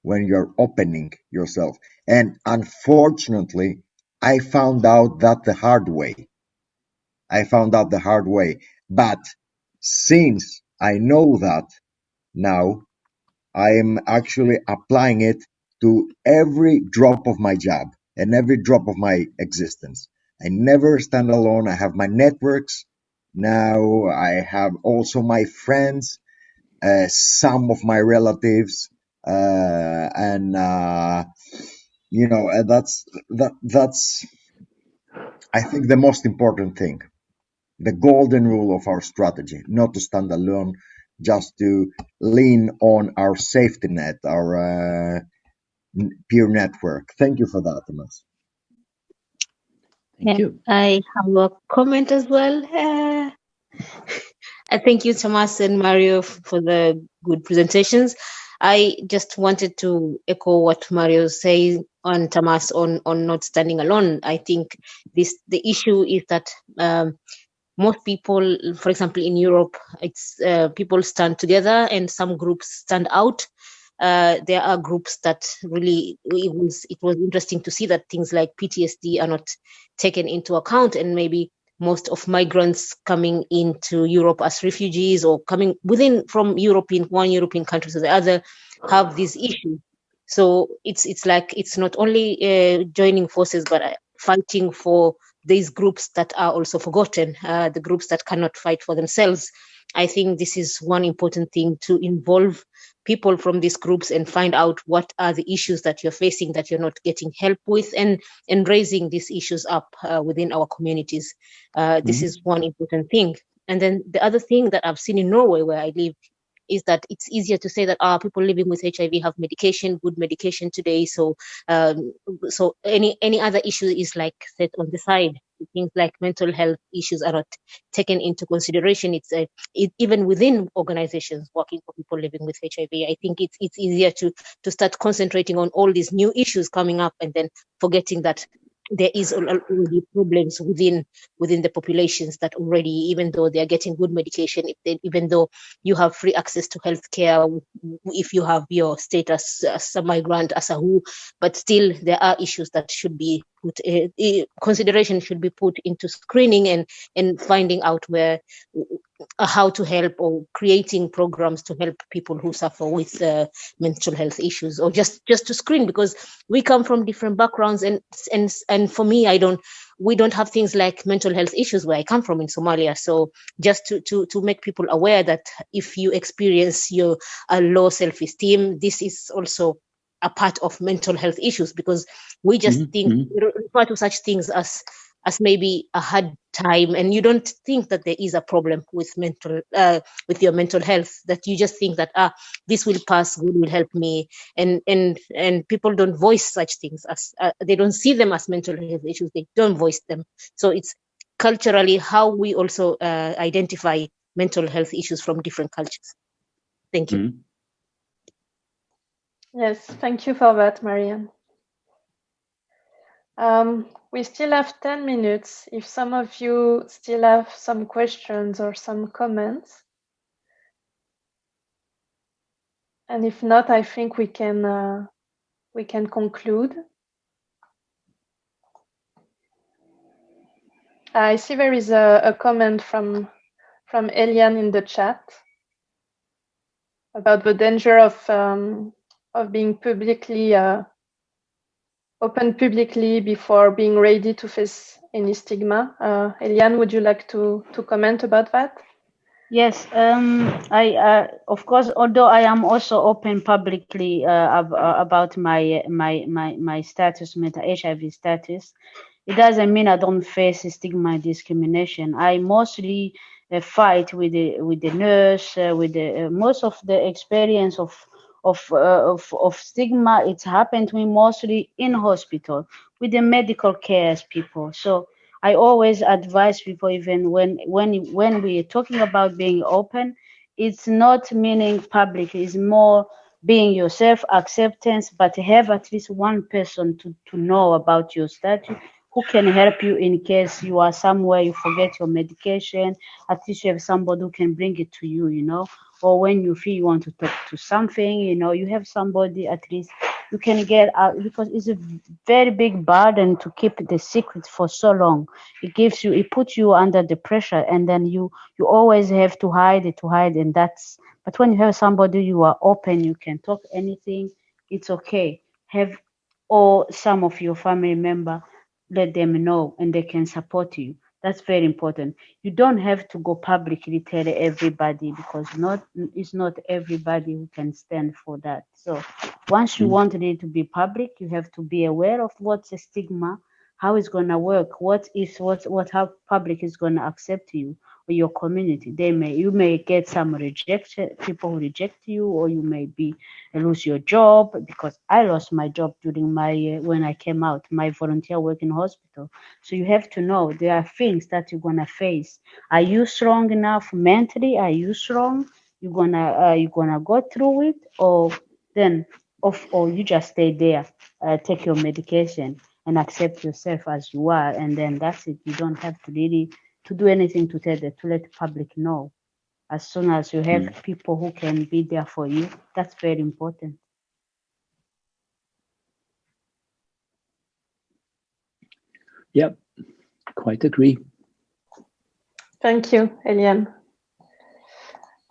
when you're opening yourself. And unfortunately, I found out that the hard way. But since I know that now, I am actually applying it to every drop of my job and every drop of my existence. I never stand alone. I have my networks. Now I have also my friends, some of my relatives, and that's I think the most important thing. the golden rule of our strategy, not to stand alone, just to lean on our safety net, our peer network. Thank you for that, Tamás. Thank you. I have a comment as well. I thank you, Tamás and Mario, for the good presentations. I just wanted to echo what Mario says on Tamás on not standing alone. I think the issue is that most people, for example, in Europe, it's people stand together and some groups stand out. There are groups that really, it was interesting to see that things like PTSD are not taken into account, and maybe most of migrants coming into Europe as refugees or coming from one European country to the other have these issues. So it's like it's not only joining forces, but fighting for these groups that are also forgotten, the groups that cannot fight for themselves. I think this is one important thing, to involve people from these groups and find out what are the issues that you're facing that you're not getting help with, and raising these issues up within our communities. This is one important thing. And then the other thing that I've seen in Norway, where I live, is that it's easier to say that people living with HIV have medication, good medication today. So so any other issue is like set on the side. Things like mental health issues are not taken into consideration. It's even within organizations working for people living with HIV. I think it's easier to start concentrating on all these new issues coming up, and then forgetting that there is already problems within the populations that already, even though they are getting good medication, even though you have free access to healthcare, if you have your status as a migrant, as a WHO, but still there are issues that should be put, consideration should be put into screening and finding out where, how to help, or creating programs to help people who suffer with mental health issues, or just to screen, because we come from different backgrounds, and for me, we don't have things like mental health issues where I come from in Somalia. So just to make people aware that if you experience a low self-esteem, this is also a part of mental health issues, because we just refer to such things as maybe a hard time, and you don't think that there is a problem with your mental health, that you just think that this will pass, good will help me, and people don't voice such things as they don't see them as mental health issues, they don't voice them. So it's culturally how we also identify mental health issues from different cultures. Thank you. Yes, thank you for that, Maryan. We still have 10 minutes. If some of you still have some questions or some comments. And if not, I think we can conclude. I see there is a comment from Eliane in the chat about the danger of being open publicly before being ready to face any stigma. Eliane, would you like to comment about that? Yes, I of course, although I am also open publicly about my status, mental HIV status, it doesn't mean I don't face stigma and discrimination. I mostly fight with the nurse, with the most of the experience of stigma. It's happened to me mostly in hospital with the medical cares people. So I always advise people, even when we are talking about being open, it's not meaning public, it's more being yourself, acceptance, but have at least one person to know about your status, who can help you in case you are somewhere, you forget your medication, at least you have somebody who can bring it to you, or when you feel you want to talk to something, you have somebody at least you can get out, because it's a very big burden to keep the secret for so long. It puts you under the pressure, and then you always have to hide, and but when you have somebody, you are open, you can talk anything, it's okay. Have or some of your family member, let them know, and they can support you. That's very important. You don't have to go publicly tell everybody, because it's not everybody who can stand for that. So once you want it to be public, you have to be aware of what's a stigma, how it's gonna work, what how public is gonna accept you or your community. You may get some rejection, people who reject you, or you may lose your job, because I lost my job during my when I came out, my volunteer work in hospital. So you have to know there are things that you're gonna face. Are you strong enough mentally? Are you strong? You're gonna go through it, or you just stay there, take your medication and accept yourself as you are, and then that's it. You don't have to really to do anything to let the public know. As soon as you have people who can be there for you, that's very important. Yep, quite agree. Thank you, Eliane.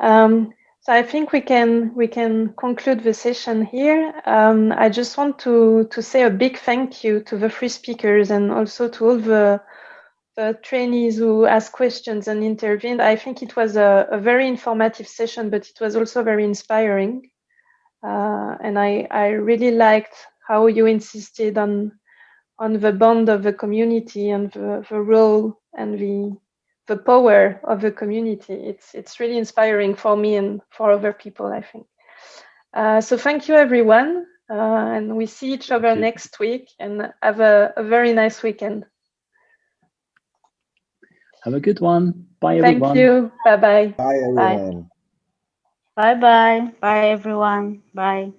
So I think we can conclude the session here. I just want to say a big thank you to the three speakers and also to all the trainees who asked questions and intervened. I think it was a very informative session, but it was also very inspiring. And I really liked how you insisted on the bond of the community and the role and the power of the community. It's really inspiring for me and for other people, I think. So thank you, everyone. And we see each other next week, and have a very nice weekend. Have a good one. Bye, everyone. Thank you. Bye-bye. Bye, everyone. Bye-bye. Bye, everyone. Bye.